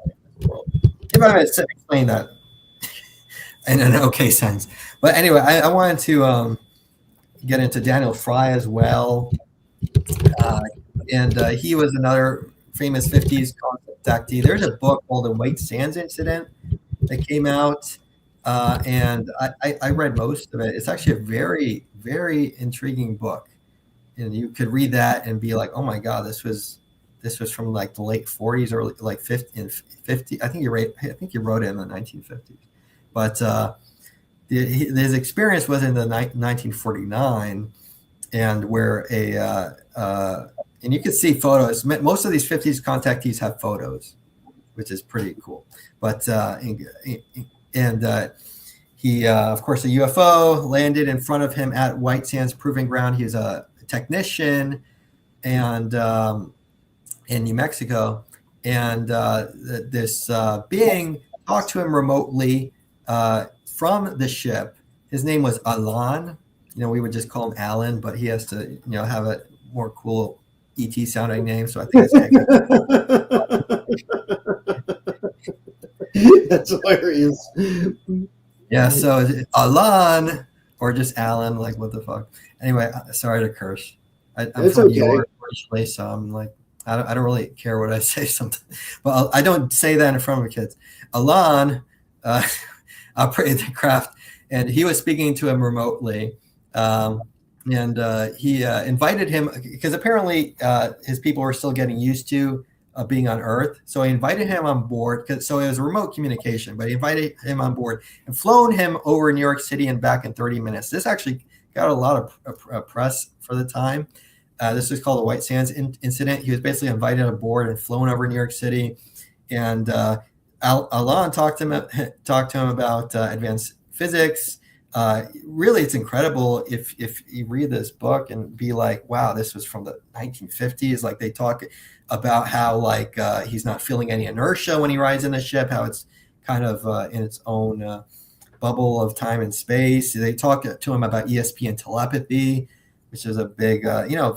I might explain that in an okay sense. But anyway, I wanted to get into Daniel Fry as well. And he was another famous 50s contactee. There's a book called The White Sands Incident that came out, and I read most of it. It's actually a very, very intriguing book, and you could read that and be like, "Oh my God, this was from like the late 40s or like 50. I think you wrote it in the 1950s, but his experience was in the 1949, and where and you can see photos. Most of these 50s contactees have photos, which is pretty cool. But he, of course, a UFO landed in front of him at White Sands Proving Ground. He was a technician, and in New Mexico, and this being talked to him remotely from the ship. His name was Alan. We would just call him Alan, but he has to, have a more cool ET sounding name. So I think it's that's hilarious. Yeah. So Alan, or just Alan, like what the fuck. Anyway, sorry to curse. I'm from New York originally, so I'm like, I don't really care what I say sometimes, but I don't say that in front of kids. Alan operated the craft, and he was speaking to him remotely. And he invited him, because apparently his people were still getting used to being on Earth. So he invited him on board. So it was remote communication, but he invited him on board and flown him over New York City and back in 30 minutes. This actually got a lot of press for the time. This is called the White Sands Incident. He was basically invited aboard and flown over New York City. And Alan talked to him about advanced physics. Really, it's incredible if you read this book and be like, wow, this was from the 1950s. Like, they talk about how he's not feeling any inertia when he rides in the ship, how it's kind of in its own bubble of time and space. They talk to him about ESP and telepathy, which is a big,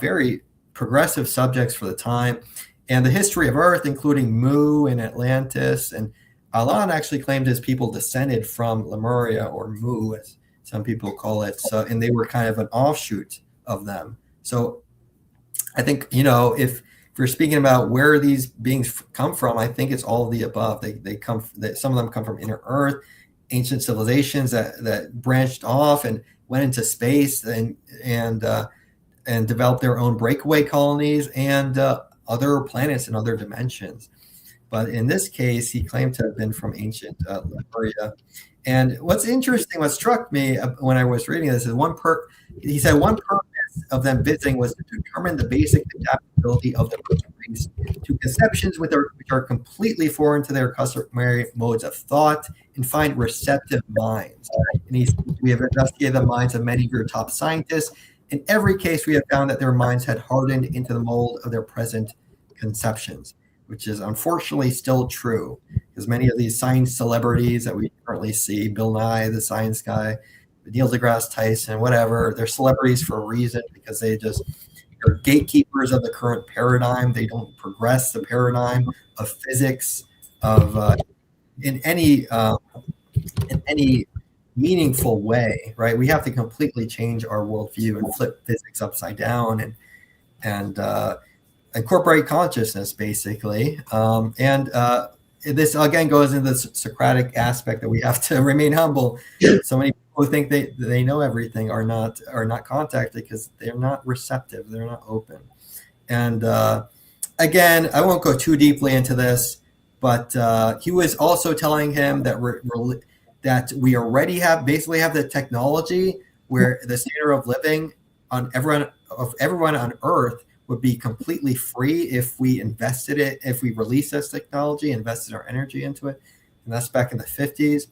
very progressive subjects for the time, and the history of Earth, including Mu and Atlantis. And Alan actually claimed his people descended from Lemuria, or Mu, as some people call it. So, and they were kind of an offshoot of them. So I think, if you're speaking about where these beings come from, I think it's all of the above. Some of them come from inner Earth, ancient civilizations that branched off and went into space and developed their own breakaway colonies and other planets and other dimensions. But in this case, he claimed to have been from ancient Lemuria. And what's interesting, what struck me when I was reading this is he said one purpose of them visiting was to determine the basic adaptability of the race to conceptions which are completely foreign to their customary modes of thought, and find receptive minds. And we have investigated the minds of many of your top scientists. In every case, we have found that their minds had hardened into the mold of their present conceptions, which is unfortunately still true, because many of these science celebrities that we currently see, Bill Nye, the science guy, Neil deGrasse Tyson, whatever, they're celebrities for a reason, because they just they're gatekeepers of the current paradigm. They don't progress the paradigm of physics in any meaningful way, right? We have to completely change our worldview and flip physics upside down and incorporate consciousness, basically. This again goes into the Socratic aspect that we have to remain humble. So many people who think they know everything are not contacted because they're not receptive, they're not open. And again, I won't go too deeply into this, but he was also telling him that we already have the technology where the standard of living on everyone on Earth would be completely free if we released this technology, invested our energy into it. And that's back in the 50s.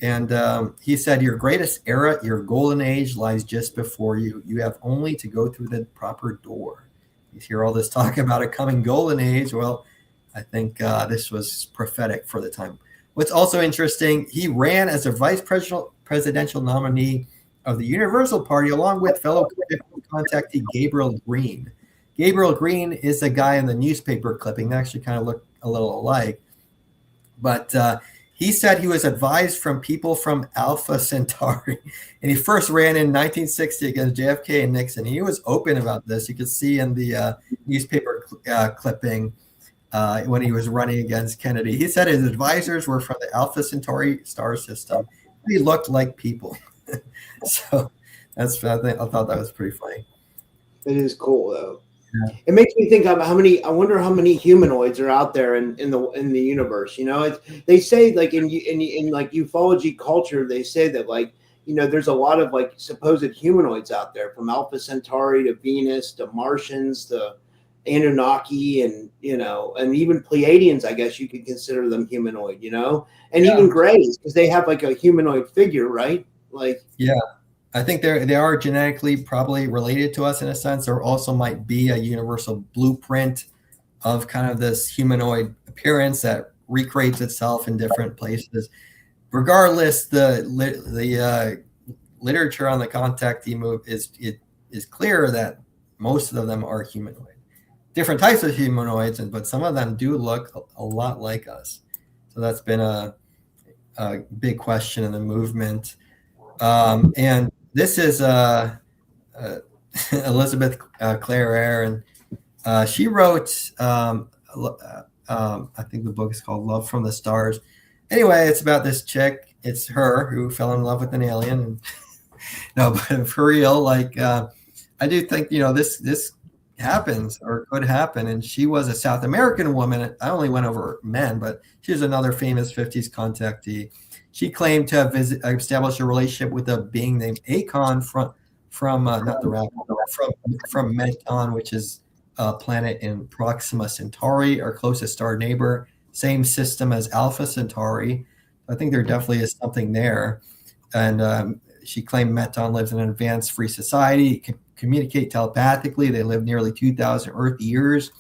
And he said, your greatest era, your golden age lies just before you. You have only to go through the proper door. You hear all this talk about a coming golden age. Well, I think this was prophetic for the time. What's also interesting, he ran as a vice presidential nominee of the Universal Party along with fellow contactee Gabriel Green. Gabriel Green is a guy in the newspaper clipping. They actually kind of look a little alike. But he said he was advised from people from Alpha Centauri. And he first ran in 1960 against JFK and Nixon. He was open about this. You could see in the newspaper clipping when he was running against Kennedy. He said his advisors were from the Alpha Centauri star system. He looked like people. So I thought that was pretty funny. It is cool, though. Yeah. It makes me think of I wonder how many humanoids are out there in the universe. You know, they say like in like ufology culture, they say that like, you know, there's a lot of like supposed humanoids out there, from Alpha Centauri to Venus to Martians to Anunnaki, and you know, and even Pleiadians. I guess you could consider them humanoid. You know, and even Greys, because they have like a humanoid figure, right? Like, yeah. I think they are genetically probably related to us in a sense, or also might be a universal blueprint of kind of this humanoid appearance that recreates itself in different places. Regardless, the literature on the contactee move is clear that most of them are humanoid. Different types of humanoids, but some of them do look a lot like us. So that's been a big question in the movement. And this is Elizabeth Clare Eyre, and she wrote, I think the book is called Love from the Stars. Anyway, it's about this chick. It's her who fell in love with an alien. And, no, but for real, like I do think, you know, this happens or could happen. And she was a South American woman. I only went over men, but she was another famous 50s contactee. She claimed to have established a relationship with a being named Akon from not the rapper, from Meton, which is a planet in Proxima Centauri, our closest star neighbor. Same system as Alpha Centauri. I think there definitely is something there. And she claimed Meton lives in an advanced free society, can communicate telepathically. They live nearly 2,000 Earth years.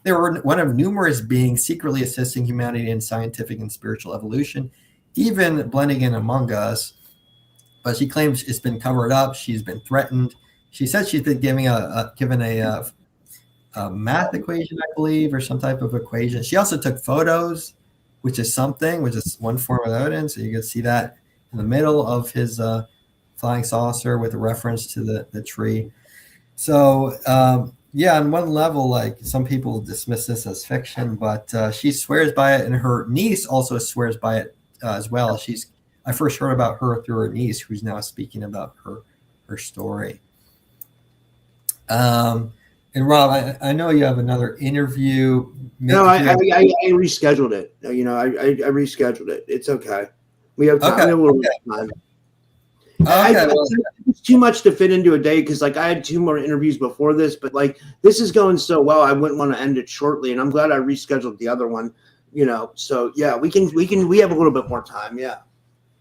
They were one of numerous beings secretly assisting humanity in scientific and spiritual evolution, even blending in among us. But she claims it's been covered up. She's been threatened. She said she's been given a math equation, I believe, or some type of equation. She also took photos, which is one form of evidence. So you can see that in the middle of his flying saucer with a reference to the tree. So yeah, on one level, like some people dismiss this as fiction, but she swears by it, and her niece also swears by it as well. I first heard about her through her niece, who's now speaking about her story. And Rob, I know you have another interview. No, I rescheduled it. You know, I rescheduled it. It's okay. We have time. Okay. We have a little bit of time. It's too much to fit into a day because, like, I had 2 more interviews before this, but like this is going so well, I wouldn't want to end it shortly, and I'm glad I rescheduled the other one. You know, so yeah, we have a little bit more time. Yeah.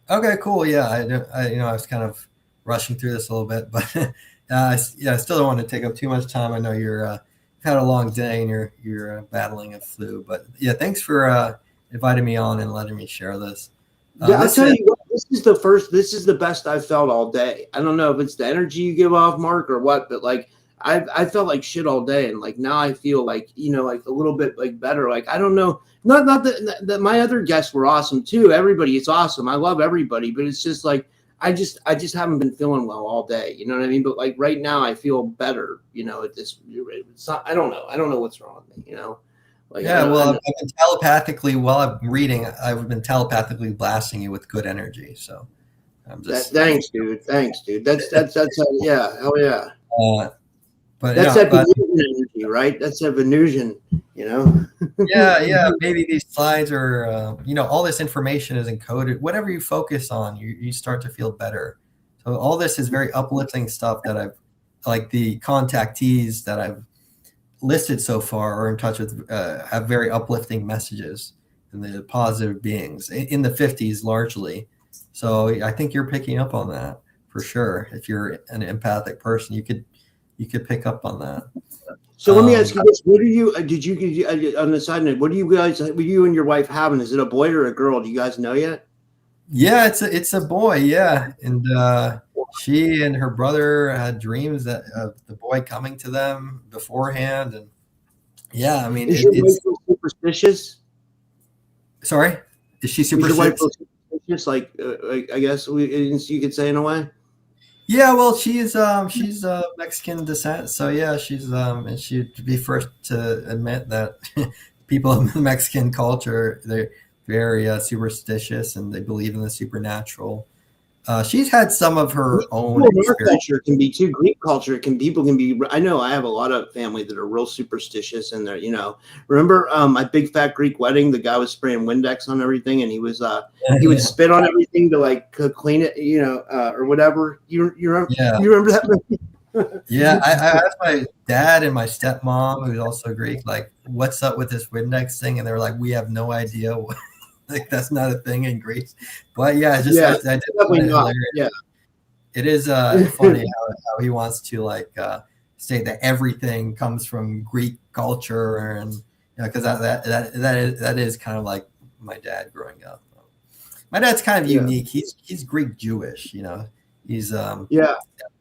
Okay, cool. Yeah, I was kind of rushing through this a little bit, but I still don't want to take up too much time. I know you've had a long day and you're battling a flu, but yeah, thanks for inviting me on and letting me share this. Yeah, I'll tell you what, this is the best I've felt all day. I don't know if it's the energy you give off, Mark, or what, but like I felt like shit all day, and like now I feel like, you know, like a little bit like better. Like I don't know, not that my other guests were awesome too. Everybody is awesome. I love everybody, but it's just like I just haven't been feeling well all day. You know what I mean? But like right now I feel better. You know, at this, it's not. I don't know what's wrong with me. You know. Like, yeah, well, I've been telepathically while I'm reading. I've been telepathically blasting you with good energy. So I'm just thanks, dude. Thanks, dude. That's yeah. Hell yeah. But that's that Venusian energy, right? That's that Venusian, you know. yeah. Maybe these slides are, you know, all this information is encoded. Whatever you focus on, you start to feel better. So all this is very uplifting stuff that I've, like the contactees that I've listed so far are in touch with, have very uplifting messages and the positive beings in the 50s largely. So I think you're picking up on that for sure. If you're an empathic person, you could pick up on that. So let me ask you this: what are you? Did you on the side note? What do you guys? What you and your wife having? Is it a boy or a girl? Do you guys know yet? Yeah, it's a boy. Yeah, and she and her brother had dreams that of the boy coming to them beforehand, and yeah, I mean, is your wife superstitious? Sorry, is she superstitious? Superstitious, like I guess you could say in a way. Yeah, well, she's Mexican descent, so yeah, she's and she'd be first to admit that people of Mexican culture, they're very superstitious and they believe in the supernatural. She's had some of her own. Our culture can be too. Greek culture people can be. I know I have a lot of family that are real superstitious, and they're, you know. Remember my big fat Greek wedding? The guy was spraying Windex on everything, and he was he would spit on everything to like clean it, you know, or whatever. You remember? Yeah. You remember that? Yeah, I asked my dad and my stepmom, who's also Greek, like, what's up with this Windex thing? And they were like, we have no idea. Like that's not a thing in Greece, but yeah, I did definitely not. Yeah, it is funny how he wants to like say that everything comes from Greek culture, and you know, because that is kind of like my dad growing up. My dad's kind of unique. He's Greek Jewish, you know. He's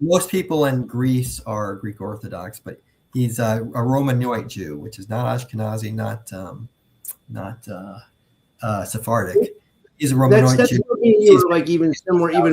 most people in Greece are Greek Orthodox, but he's a Romanoid Jew, which is not Ashkenazi, not Sephardic. He's a Romanoid Jew. You're like even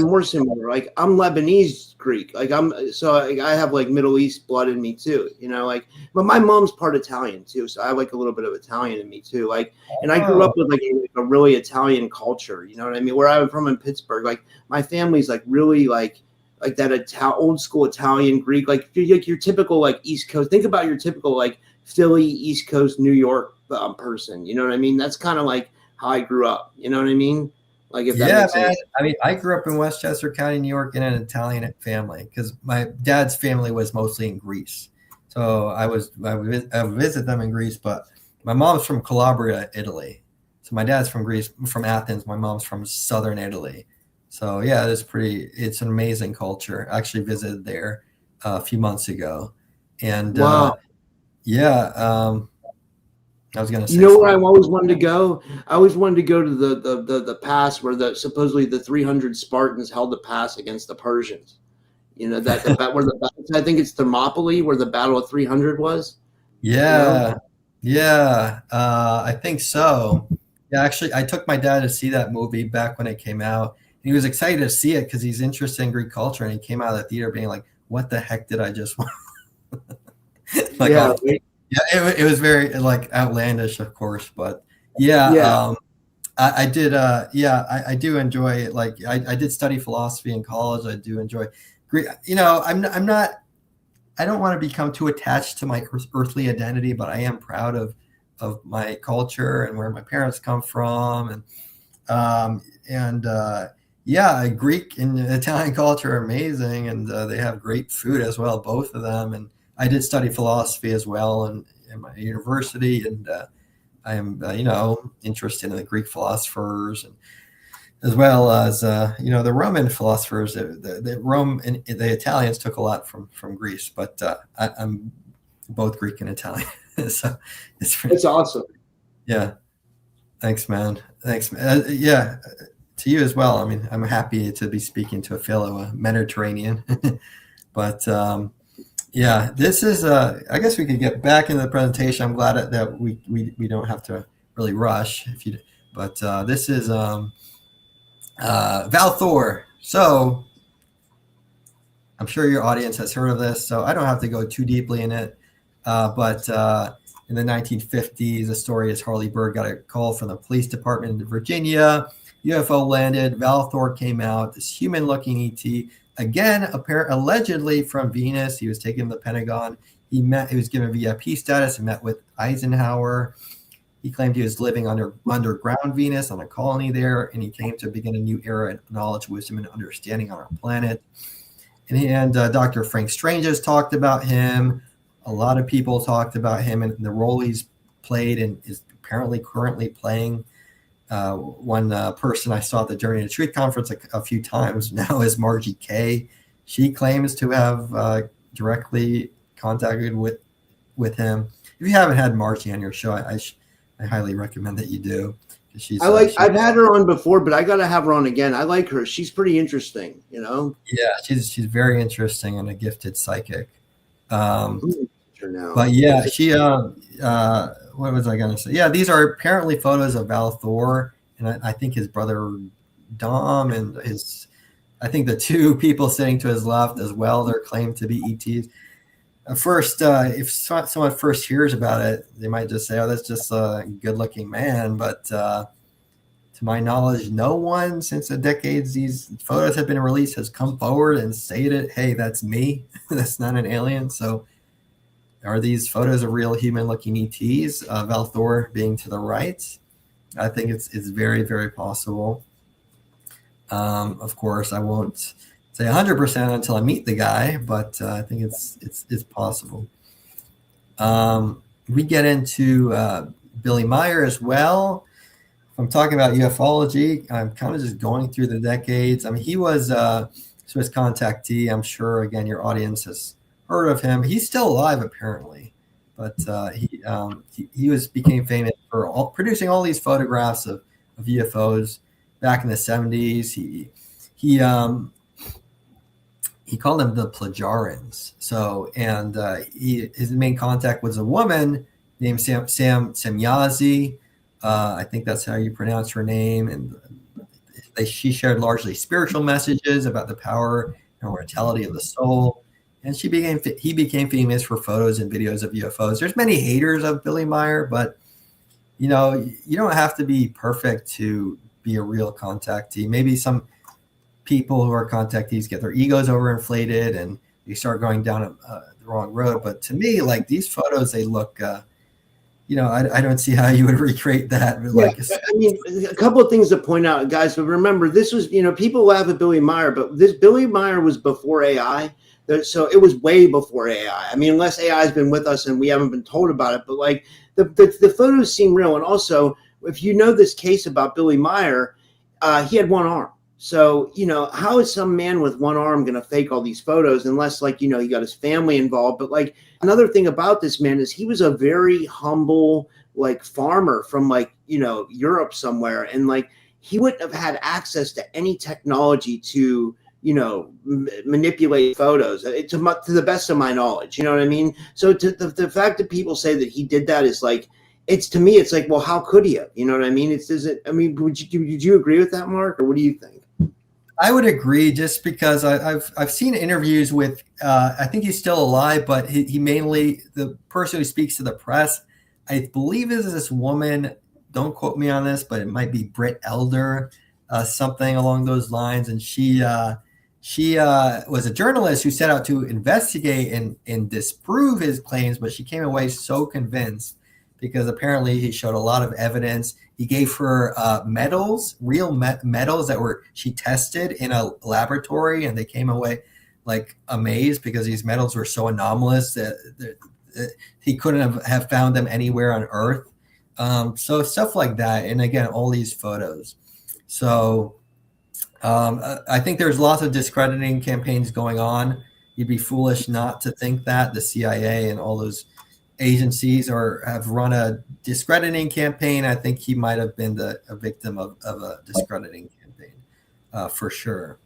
more similar. Like I'm Lebanese Greek. Like I have like Middle East blood in me too. You know, like but my mom's part Italian too, so I have like a little bit of Italian in me too. Like, and I grew up with like a really Italian culture. You know what I mean? Where I'm from in Pittsburgh, like my family's like really like that old school Italian Greek. Like your typical like East Coast. Think about your typical like Philly, East Coast, New York person. You know what I mean? That's kind of like how I grew up, you know what I mean? Like if that makes sense. I mean, I grew up in Westchester County, New York, in an Italian family because my dad's family was mostly in Greece. So I would visit them in Greece, but my mom's from Calabria, Italy. So my dad's from Greece, from Athens. My mom's from southern Italy. So yeah, it's an amazing culture. I actually visited there a few months ago, and wow. I was going to say, you know where I always wanted to go? I always wanted to go to the pass where supposedly the 300 Spartans held the pass against the Persians. You know that where I think it's Thermopylae where the Battle of 300 was. Yeah, you know? I think so. Yeah, actually, I took my dad to see that movie back when it came out. He was excited to see it because he's interested in Greek culture, and he came out of the theater being like, "What the heck did I just watch?" Like, yeah. Yeah, it was very like outlandish, of course, but I did. I do enjoy it. Like I did study philosophy in college. I do enjoy Greek. You know, I'm not. I don't want to become too attached to my earthly identity, but I am proud of my culture and where my parents come from, and Greek and Italian culture are amazing, and they have great food as well, both of them, and I did study philosophy as well in my university, and I am, interested in the Greek philosophers, and as well as, the Roman philosophers. The Italians took a lot from Greece, but I'm both Greek and Italian, so it's awesome. Yeah, thanks, man. Thanks, man. To you as well. I mean, I'm happy to be speaking to a fellow Mediterranean, but. Yeah, this is. I guess we could get back into the presentation. I'm glad that we don't have to really rush. But this is Val Thor. So I'm sure your audience has heard of this, so I don't have to go too deeply in it. But in the 1950s, the story is Harley Bird got a call from the police department in Virginia. UFO landed. Val Thor came out. This human-looking ET, again, allegedly from Venus. He was taken to the Pentagon. He was given VIP status and met with Eisenhower. He claimed he was living underground Venus on a colony there, and he came to begin a new era in knowledge, wisdom, and understanding on our planet. And Dr. Frank Strange has talked about him. A lot of people talked about him and the role he's played and is apparently currently playing. One person I saw at the Journey to Truth conference a few times now is Margie Kay. She claims to have directly contacted with him. If you haven't had Margie on your show, I highly recommend that you do. I've had her on before, but I got to have her on again. I like her. She's pretty interesting, you know? Yeah, she's very interesting and a gifted psychic. But yeah, she, what was I going to say? Yeah, these are apparently photos of Val Thor and I think his brother Dom and I think the two people sitting to his left as well, they're claimed to be ETs. First, if someone first hears about it, they might just say, oh, that's just a good-looking man. But to my knowledge, no one since the decades these photos have been released has come forward and stated, hey, that's me. That's not an alien. So are these photos of real human-looking ETs, Val Thor being to the right? I think it's very, very possible. Of course, I won't say 100% until I meet the guy, but I think it's possible. We get into Billy Meyer as well. If I'm talking about ufology, I'm kind of just going through the decades. I mean, he was a Swiss contactee. I'm sure, again, your audience has heard of him. He's still alive, apparently, but he became famous for producing all these photographs of UFOs back in the 70s. He called them the Plagiarins. So, and his main contact was a woman named Sam Semyazi. I think that's how you pronounce her name. And she shared largely spiritual messages about the power and mortality of the soul. And he became famous for photos and videos of UFOs. There's many haters of Billy Meyer, but you know, you don't have to be perfect to be a real contactee. Maybe some people who are contactees get their egos overinflated and they start going down the wrong road. But to me, like these photos, they look, I don't see how you would recreate that. I mean, a couple of things to point out, guys. But remember, this was, people laugh at Billy Meyer, but this Billy Meyer was before AI. So it was way before AI. I mean, unless AI has been with us and we haven't been told about it, but like the photos seem real. And also, if you know this case about Billy Meyer, he had one arm. So, how is some man with one arm going to fake all these photos unless he got his family involved? But another thing about this man is he was a very humble, farmer from Europe somewhere. And he wouldn't have had access to any technology to, manipulate photos to the best of my knowledge. You know what I mean? So the fact that people say that he did that is to me, it's well, how could he have? You know what I mean? Would you agree with that, Mark, or what do you think? I would agree, just because I've seen interviews with I think he's still alive, but he mainly, the person who speaks to the press, I believe is this woman. Don't quote me on this, but it might be Britt Elder, something along those lines. And she was a journalist who set out to investigate and disprove his claims, but she came away so convinced because apparently he showed a lot of evidence. He gave her metals, real metals that she tested in a laboratory, and they came away amazed because these metals were so anomalous that he couldn't have found them anywhere on Earth. So stuff like that. And again, all these photos. So I think there's lots of discrediting campaigns going on. You'd be foolish not to think that the CIA and all those agencies have run a discrediting campaign. I think he might have been a victim of a discrediting campaign, for sure.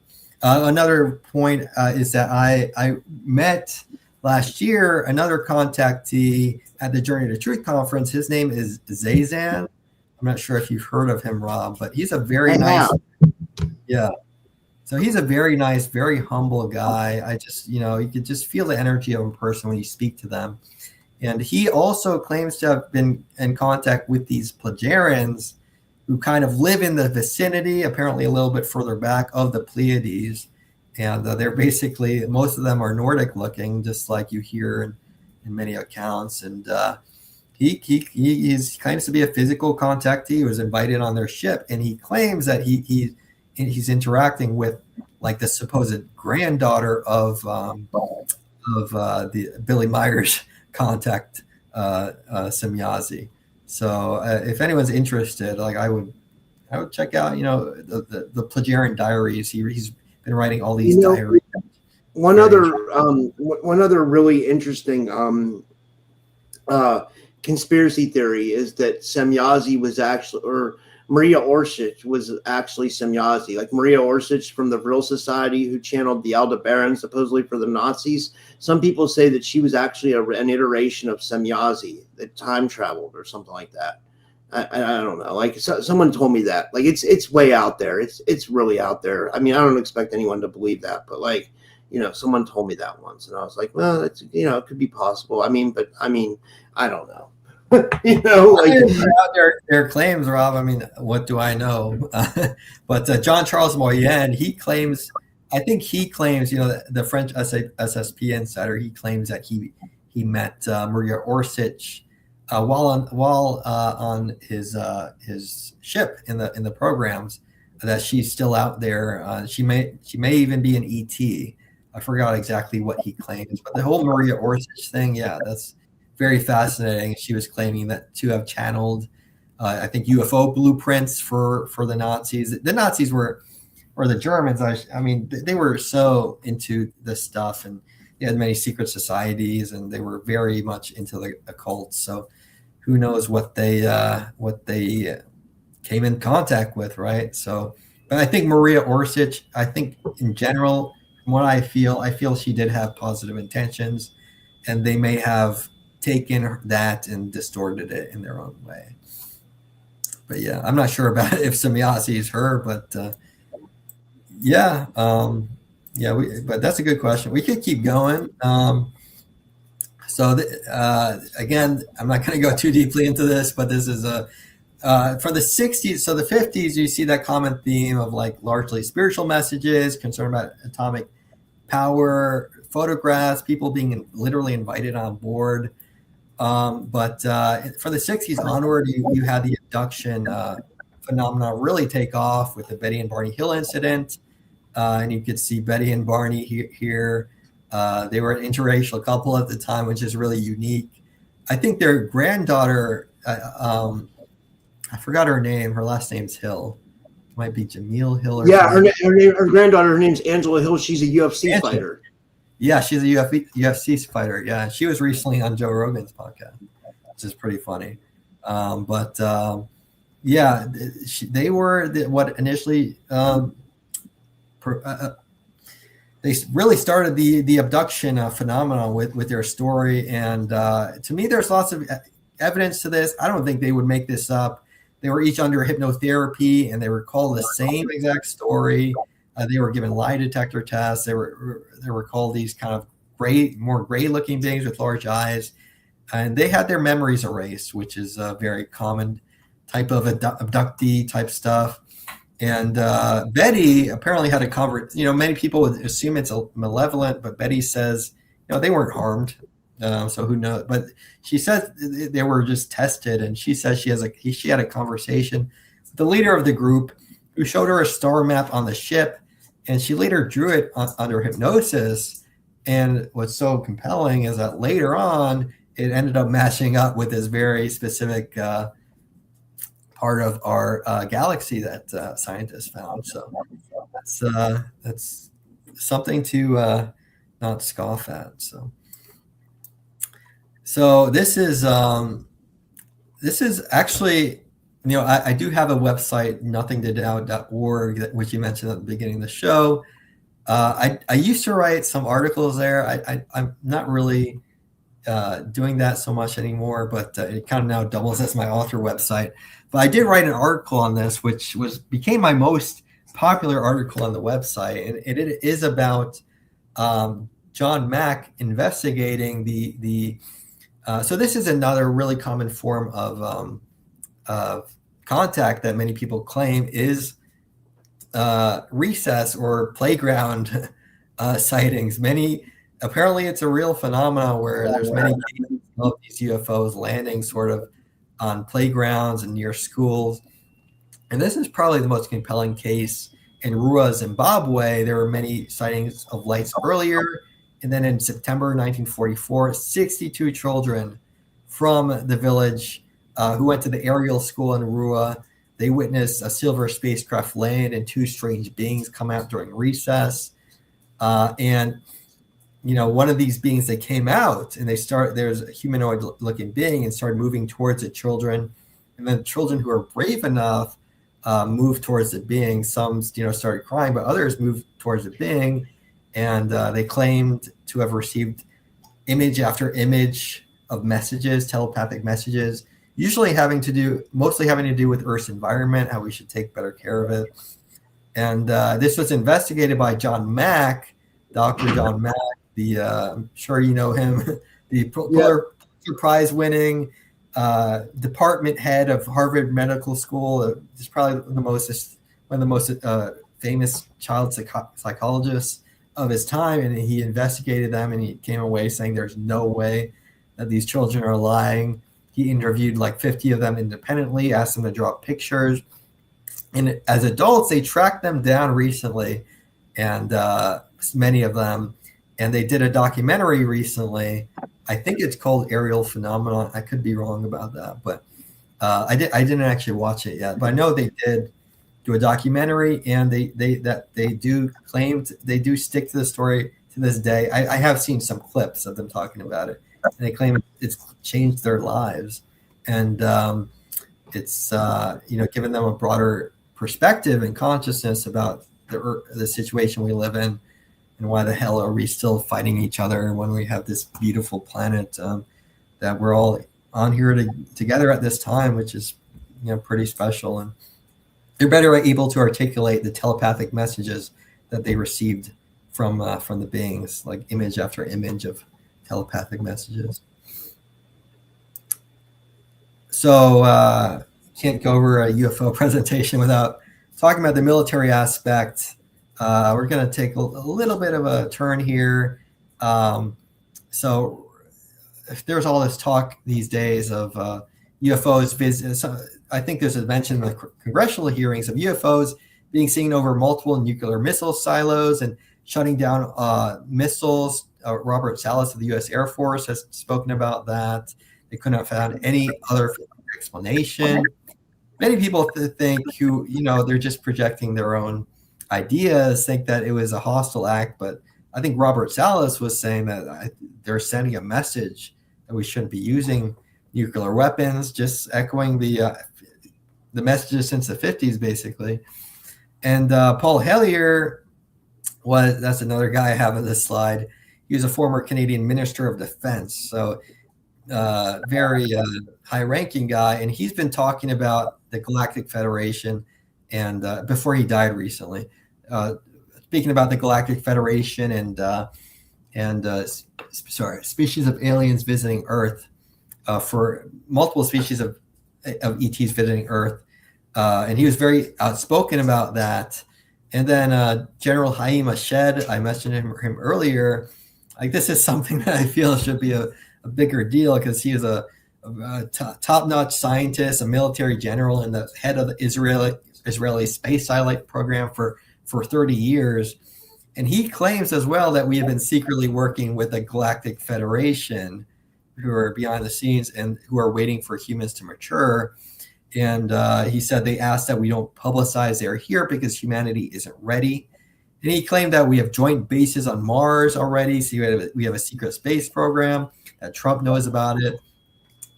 Another point is that I met last year, another contactee at the Journey to Truth conference, his name is Zazan. I'm not sure if you've heard of him, Rob, but he's a very nice, yeah. So he's a very nice, very humble guy. I just, you could just feel the energy of a person when you speak to them. And he also claims to have been in contact with these Plejarians who kind of live in the vicinity, apparently a little bit further back, of the Pleiades. And they're basically, most of them are Nordic looking, just like you hear in many accounts. And he claims to be a physical contactee. He was invited on their ship, and he claims that he's interacting with like the supposed granddaughter of the Billy Myers contact, Semyazi. So if anyone's interested, like I would check out, the Plejarian diaries. He's been writing all these diaries. One other really interesting conspiracy theory is that Semyazi was actually, or Maria Orsic was actually Semyazi, like Maria Orsic from the Vril Society, who channeled the Aldebaran supposedly for the Nazis. Some people say that she was actually an iteration of Semyazi that time traveled or something like that. I don't know. Like someone told me that. Like it's way out there. It's really out there. I mean, I don't expect anyone to believe that, but like, someone told me that once, and I was like, well, it's it could be possible. I mean, I don't know. Their claims, Rob. I mean, what do I know? But John Charles Moyen, he claims, the French SSP insider, he claims that he met Maria Orsic while on his ship in the programs, that she's still out there. She may even be an ET. I forgot exactly what he claims, but the whole Maria Orsic thing, yeah, that's very fascinating. She was claiming that to have channeled, I think, UFO blueprints for the Nazis. The Nazis or the Germans, I mean, they were so into this stuff, and they had many secret societies, and they were very much into the occult. So who knows what they came in contact with, right? So, but I think Maria Orsic, I think in general, from what I feel she did have positive intentions, and they may have taken that and distorted it in their own way. But yeah, I'm not sure about if Semyazi is her, but but that's a good question. We could keep going. Again, I'm not going to go too deeply into this, but this is for the 60s. So the 50s, you see that common theme of like largely spiritual messages, concern about atomic power, photographs, people being literally invited on board. But for the 60s onward, you had the abduction phenomena really take off with the Betty and Barney Hill incident. And you could see Betty and Barney here. They were an interracial couple at the time, which is really unique. I think their granddaughter, I forgot her name. Her last name's Hill. It might be Jamil Hill. Her granddaughter, her name's Angela Hill. She's a UFC fighter. Yeah, she's a UFC fighter. Yeah, she was recently on Joe Rogan's podcast, which is pretty funny. They were what initially they really started the abduction phenomenon with their story. And to me, there's lots of evidence to this. I don't think they would make this up. They were each under hypnotherapy, and they recall the same exact story. They were given lie detector tests. They were called these kind of more gray-looking beings with large eyes, and they had their memories erased, which is a very common type of abductee type stuff. And Betty apparently had a conversation. Many people would assume it's malevolent, but Betty says, they weren't harmed. So who knows? But she says they were just tested, and she says she had a conversation with the leader of the group, who showed her a star map on the ship, and she later drew it under hypnosis. And what's so compelling is that later on, it ended up matching up with this very specific part of our galaxy that scientists found. So that's something to not scoff at. So this is actually, I do have a website, nothingtodoubt.org, which you mentioned at the beginning of the show. I used to write some articles there. I'm not really doing that so much anymore, but it kind of now doubles as my author website. But I did write an article on this, which became my most popular article on the website, and it is about John Mack investigating the. So this is another really common form of contact that many people claim is recess or playground sightings. Apparently it's a real phenomenon where there's many cases of these UFOs landing sort of on playgrounds and near schools. And this is probably the most compelling case in Rua, Zimbabwe. There were many sightings of lights earlier. And then in September 1944, 62 children from the village who went to the aerial school in Rua, they witnessed a silver spacecraft land and two strange beings come out during recess. And one of these beings, they came out and there's a humanoid looking being and started moving towards the children. And then the children who are brave enough moved towards the being. Some, started crying, but others moved towards the being. And they claimed to have received image after image of messages, telepathic messages, mostly having to do with Earth's environment, how we should take better care of it. And this was investigated by John Mack, Dr. John Mack, I'm sure you know him, the Pulitzer Prize winning department head of Harvard Medical School. He's probably one of the most famous child psychologists of his time, and he investigated them, and he came away saying there's no way that these children are lying. He interviewed like 50 of them independently, asked them to draw pictures, and as adults, they tracked them down recently, and many of them. And they did a documentary recently. I think it's called Aerial Phenomenon. I could be wrong about that, but I didn't actually watch it yet. But I know they did do a documentary, and they do stick to the story to this day. I have seen some clips of them talking about it, and they claim it's changed their lives, and it's given them a broader perspective and consciousness about the situation we live in. And why the hell are we still fighting each other when we have this beautiful planet that we're all on here together at this time, which is pretty special. And they're better able to articulate the telepathic messages that they received from the beings, like image after image of telepathic messages. So can't go over a UFO presentation without talking about the military aspect. We're going to take a little bit of a turn here. So if there's all this talk these days of UFOs, I think there's a mention in the congressional hearings of UFOs being seen over multiple nuclear missile silos and shutting down missiles. Robert Sabbas of the U.S. Air Force has spoken about that. They couldn't have found any other explanation. Many people think they're just projecting their own ideas, think that it was a hostile act, but I think Robert Sabbas was saying that they're sending a message that we shouldn't be using nuclear weapons, just echoing the messages since the 50s, basically. And Paul Hellyer that's another guy I have on this slide. He was a former Canadian Minister of Defense, so very high-ranking guy, and he's been talking about the Galactic Federation, and before he died recently. Speaking about the Galactic Federation and species of aliens visiting Earth, for multiple species of ETs visiting Earth, and he was very outspoken about that. And then General Haim Ashed, I mentioned him earlier. Like, this is something that I feel should be a bigger deal, because he is a top-notch scientist, a military general, and the head of the Israeli space satellite program for 30 years. And he claims as well that we have been secretly working with the Galactic Federation, who are behind the scenes and who are waiting for humans to mature. And he said they asked that we don't publicize they're here because humanity isn't ready. And he claimed that we have joint bases on Mars already. So we have a secret space program, that Trump knows about it.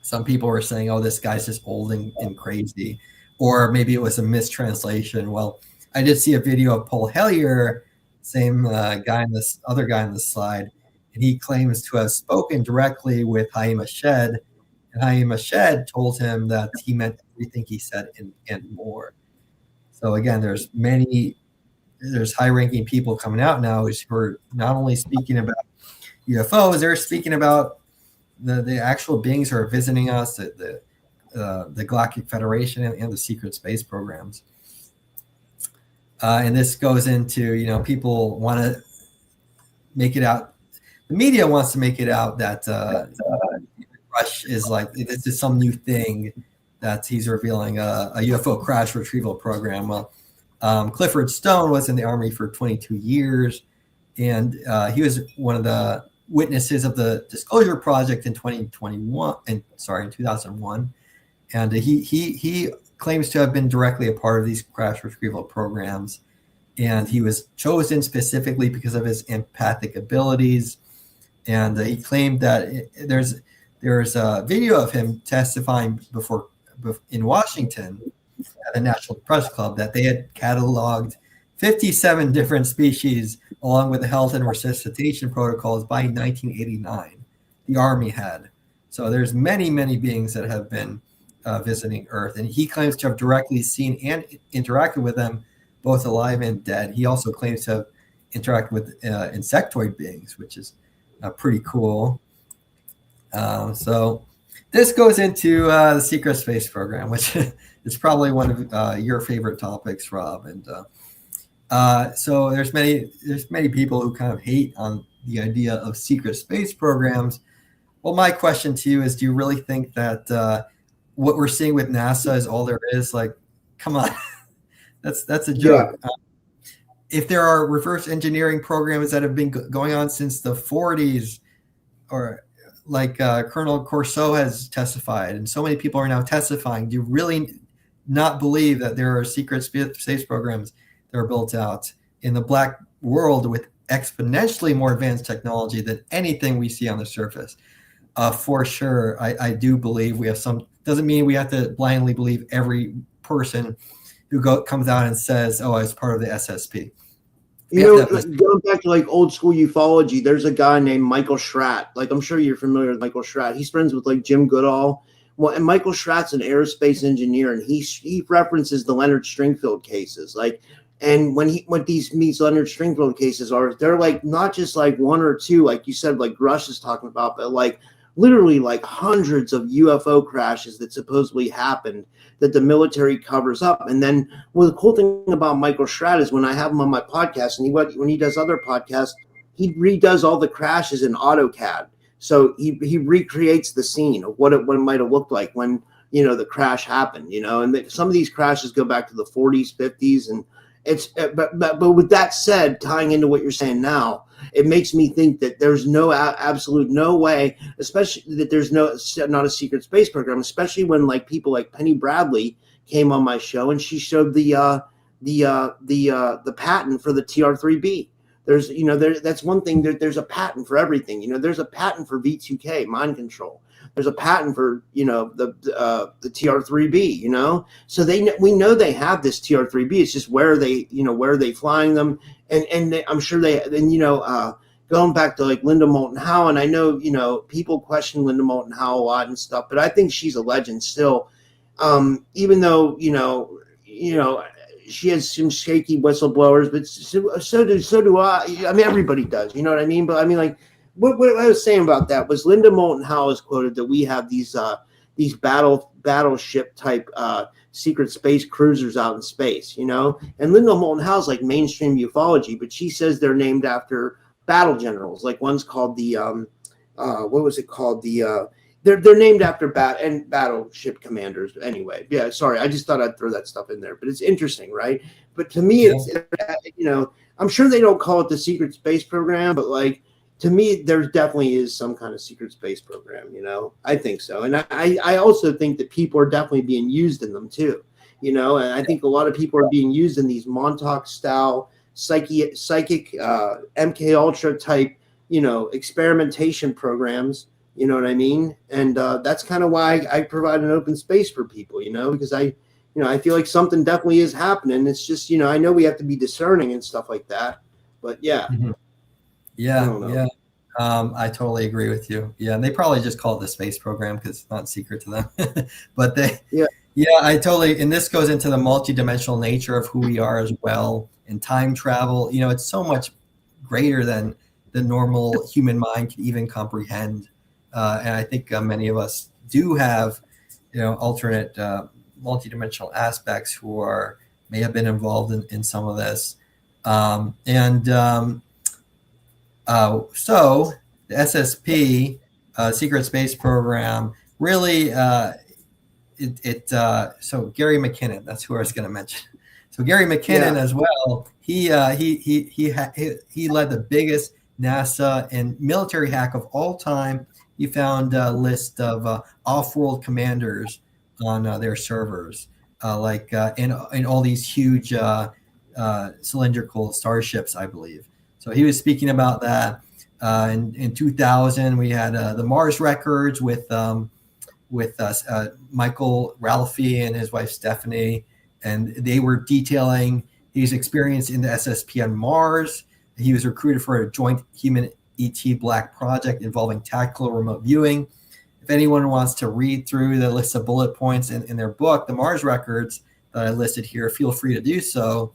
Some people were saying, oh, this guy's just old and crazy. Or maybe it was a mistranslation. Well, I did see a video of Paul Hellyer same guy in this other guy on the slide, and he claims to have spoken directly with Haim Shed, and Haim Shed told him that he meant everything he said and more. So again, there's high-ranking people coming out now who are not only speaking about UFOs, they're speaking about the actual beings who are visiting us, the Galactic Federation and the secret space programs. And this goes into, people want to make it out. The media wants to make it out that Rush is like, this is some new thing that he's revealing, a UFO crash retrieval program. Well, Clifford Stone was in the Army for 22 years, and he was one of the witnesses of the Disclosure Project in 2001. In 2001, and he claims to have been directly a part of these crash retrieval programs, and he was chosen specifically because of his empathic abilities. And he claimed that there's a video of him testifying in Washington at the National Press Club that they had cataloged 57 different species along with the health and resuscitation protocols by 1989. The Army had. So there's many, many beings that have been visiting Earth, and he claims to have directly seen and interacted with them, both alive and dead. He also claims to have interacted with insectoid beings, which is pretty cool. So this goes into the secret space program, which is probably one of your favorite topics, Rob. And so there's many people who kind of hate on the idea of secret space programs. Well, my question to you is, do you really think that what we're seeing with NASA is all there is? Like, come on, that's a joke. Yeah. If there are reverse engineering programs that have been going on since the 40s, or like Colonel Corso has testified, and so many people are now testifying, do you really not believe that there are secret space programs that are built out in the black world with exponentially more advanced technology than anything we see on the surface? For sure, I do believe we have some. Doesn't mean we have to blindly believe every person who comes out and says, "Oh, I was part of the SSP." Going back to like old school ufology, there's a guy named Michael Schratt. Like, I'm sure you're familiar with Michael Schratt. He's friends with like Jim Goodall. Well, and Michael Schratt's an aerospace engineer, and he references the Leonard Stringfield cases. Like, and what these Leonard Stringfield cases are, they're like not just like one or two, like you said, like Rush is talking about, but like literally like hundreds of UFO crashes that supposedly happened that the military covers up. And then, well, the cool thing about Michael Schratt is when I have him on my podcast, and when he does other podcasts, he redoes all the crashes in AutoCAD. So he recreates the scene of what it might have looked like when, the crash happened, and some of these crashes go back to the 40s, 50s. And it's, but with that said, tying into what you're saying now, it makes me think that there's absolute no way, especially that there's not a secret space program, especially when like people like Penny Bradley came on my show and she showed the patent for the TR-3B. There's, that's one thing. There's a patent for everything. There's a patent for V2K, mind control. There's a patent for, the TR-3B, so we know they have this TR-3B. It's just where are they flying them? And I'm sure going back to like Linda Moulton Howe, and I know, people question Linda Moulton Howe a lot and stuff, but I think she's a legend still. Even though, she has some shaky whistleblowers, but so do I. I mean, everybody does, you know what I mean? But I mean, like, what I was saying about that was Linda Moulton Howe is quoted that we have these battleship type secret space cruisers out in space, and Linda Moulton Howe's like mainstream ufology, but she says they're named after battle generals. Like one's called the what was it called? They're named after battleship commanders. Anyway, yeah, sorry, I just thought I'd throw that stuff in there, but it's interesting, right? But to me, it's I'm sure they don't call it the secret space program, but like to me, there definitely is some kind of secret space program. I think so, and I also think that people are definitely being used in them too. And I think a lot of people are being used in these Montauk style psychic MK Ultra type experimentation programs. You know what I mean? And that's kind of why I provide an open space for people, because I feel like something definitely is happening. It's just, I know we have to be discerning and stuff like that. But yeah, Mhm. I Yeah, don't know. yeah. I totally agree with you. Yeah, and they probably just call it the space program because it's not secret to them. But Yeah. I totally, and this goes into the multidimensional nature of who we are as well. And time travel, it's so much greater than the normal human mind can even comprehend. And I think many of us do have, alternate multidimensional aspects who may have been involved in some of this. So the SSP, Secret Space Program, really, so Gary McKinnon, that's who I was going to mention. So Gary McKinnon as well, he led the biggest NASA and military hack of all time. He found a list of off-world commanders on their servers, in all these huge cylindrical starships, I believe. So he was speaking about that. In 2000, we had the Mars records with Michael Ralphie and his wife Stephanie, and they were detailing his experience in the SSP on Mars. He was recruited for a joint human ET Black project involving tactical remote viewing. If anyone wants to read through the list of bullet points in their book, the Mars records that I listed here, feel free to do so.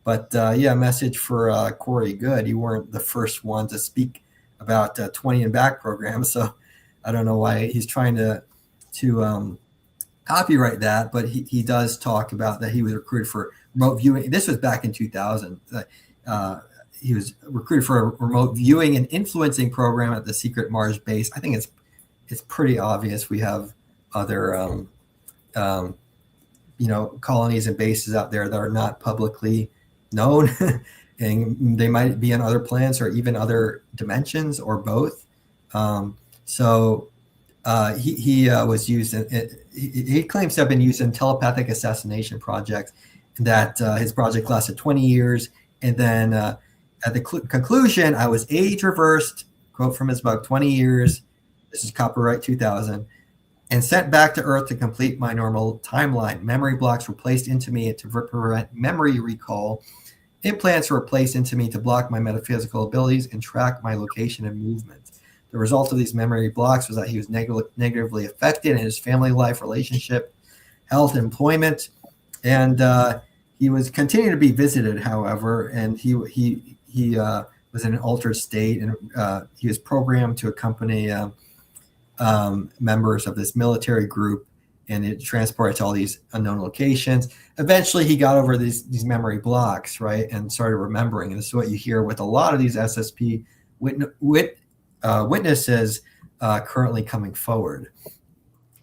But message for Corey Good. You weren't the first one to speak about 20 and back programs, so I don't know why he's trying to copyright that. But he does talk about that he was recruited for remote viewing. This was back in 2000. He was recruited for a remote viewing and influencing program at the secret Mars base. I think it's pretty obvious we have other colonies and bases out there that are not publicly known, and they might be on other planets or even other dimensions or both. He was used. He claims to have been used in telepathic assassination projects. That his project lasted 20 years, and then at the conclusion, I was age reversed. Quote from his book: 20 years. This is copyright 2000. And sent back to Earth to complete my normal timeline. Memory blocks were placed into me to prevent memory recall. Implants were placed into me to block my metaphysical abilities and track my location and movement. The result of these memory blocks was that he was negatively affected in his family life, relationship, health, employment, and he was continuing to be visited. However, and he was in an altered state, and he was programmed to accompany members of this military group, and it transported to all these unknown locations. Eventually, he got over these memory blocks, right, and started remembering. And this is what you hear with a lot of these SSP witnesses currently coming forward.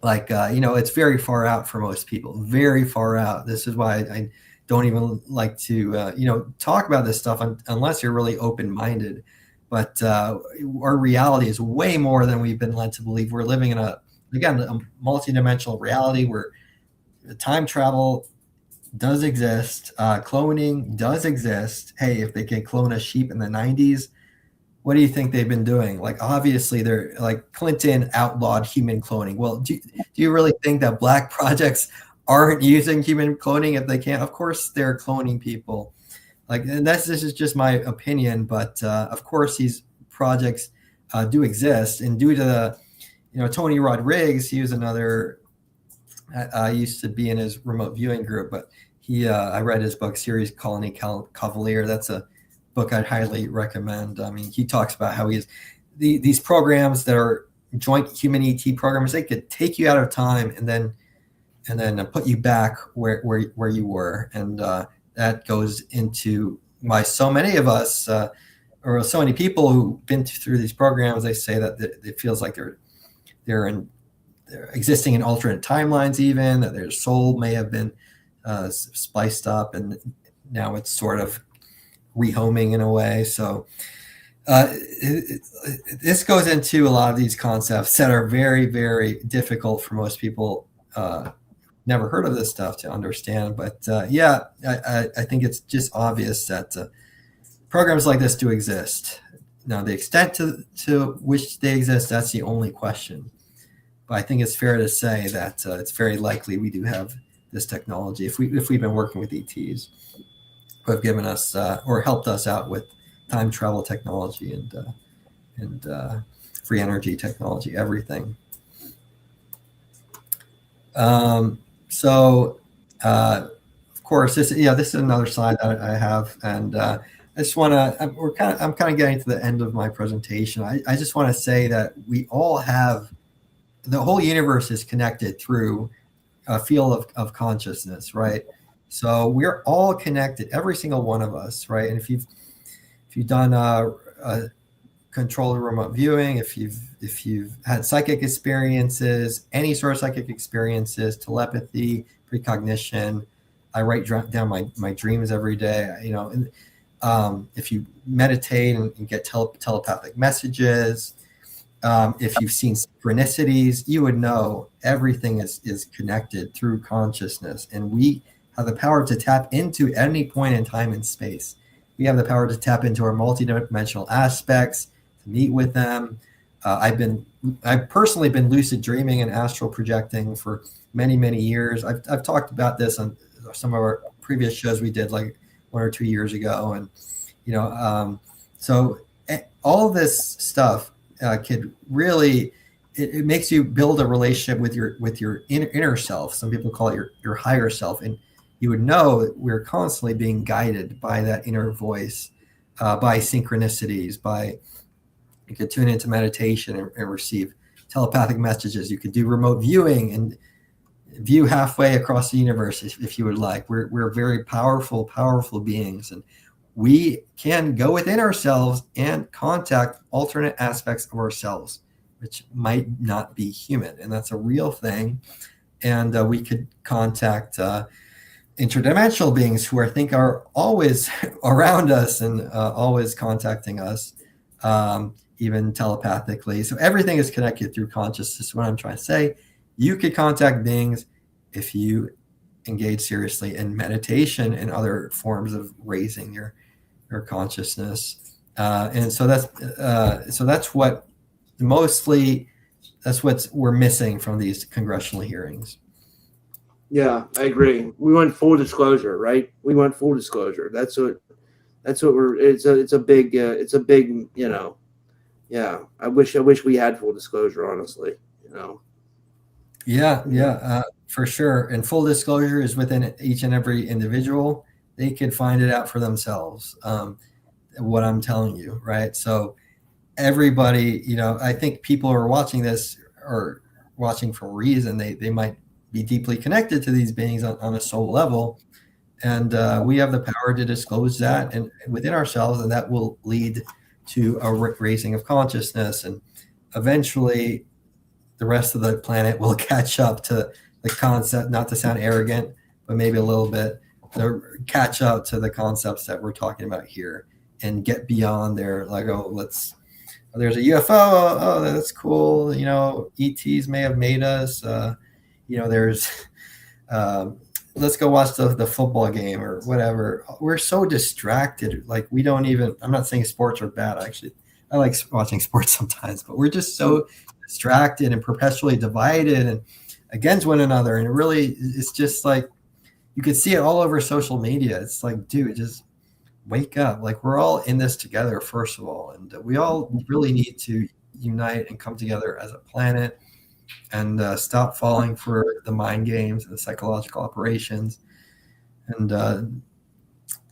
It's very far out for most people, very far out. This is why I don't even like to, talk about this stuff unless you're really open-minded. But our reality is way more than we've been led to believe. We're living in a multidimensional reality where time travel does exist. Cloning does exist. Hey, if they can clone a sheep in the 90s, what do you think they've been doing? Like, obviously, they're like Clinton outlawed human cloning. Well, do you really think that black projects aren't using human cloning if they can? Of course, they're cloning people. And this is just my opinion, but of course these projects do exist, and due to Tony Rodriguez, he was another. I used to be in his remote viewing group, but I read his book Series Colony Cavalier. That's a book I'd highly recommend. I mean, he talks about how these programs that are joint human ET programs, they could take you out of time and then put you back where you were, and that goes into why so many of us, or so many people who've been through these programs, they say that it feels like they're existing in alternate timelines, even that their soul may have been spliced up, and now it's sort of rehoming in a way. So this goes into a lot of these concepts that are very, very difficult for most people. Never heard of this stuff to understand, but I think it's just obvious that programs like this do exist. Now, the extent to which they exist, that's the only question. But I think it's fair to say that it's very likely we do have this technology if we've been working with ETs who have given us or helped us out with time travel technology and free energy technology, everything. So of course, this is another slide that I have, and I just want to. I'm kind of getting to the end of my presentation. I just want to say that we all have, the whole universe is connected through a field of consciousnness, right? So we're all connected, every single one of us, right? And if you've done a controlled remote viewing, if you've had psychic experiences, any sort of psychic experiences, telepathy, precognition, I write down my dreams every day, and if you meditate and get telepathic messages, if you've seen synchronicities, you would know everything is connected through consciousness, and we have the power to tap into any point in time and space. We have the power to tap into our multidimensional aspects, to meet with them. I've personally been lucid dreaming and astral projecting for many, many years. I've talked about this on some of our previous shows we did like 1 or 2 years ago, and so all this stuff could really it makes you build a relationship with your inner self. Some people call it your higher self, and you would know we're constantly being guided by that inner voice, by synchronicities, you could tune into meditation and receive telepathic messages. You could do remote viewing and view halfway across the universe if you would like. We're very powerful beings, and we can go within ourselves and contact alternate aspects of ourselves, which might not be human, and that's a real thing. And we could contact interdimensional beings who I think are always around us and always contacting us, even telepathically. So everything is connected through consciousness. What I'm trying to say, you could contact beings if you engage seriously in meditation and other forms of raising your consciousness. And so that's what we're missing from these congressional hearings. Yeah, I agree. We want full disclosure, right? We want full disclosure. That's what it's a big, yeah. I wish we had full disclosure, honestly, Yeah, for sure. And full disclosure is within each and every individual. They can find it out for themselves. What I'm telling you, right? So everybody, I think people who are watching this are watching for a reason. They might be deeply connected to these beings on a soul level, and we have the power to disclose that and within ourselves, and that will lead to a raising of consciousness, and eventually the rest of the planet will catch up to the concept, not to sound arrogant, but maybe a little bit, to catch up to the concepts that we're talking about here and get beyond their, like, there's a UFO, oh, that's cool, ETs may have made us, there's, let's go watch the football game or whatever. We're so distracted. Like, we don't even, I'm not saying sports are bad. Actually, I like watching sports sometimes, but we're just so distracted and perpetually divided and against one another. And it really, it's just like, you can see it all over social media. It's like, dude, just wake up. Like, we're all in this together, first of all. And we all really need to unite and come together as a planet and stop falling for the mind games and the psychological operations. And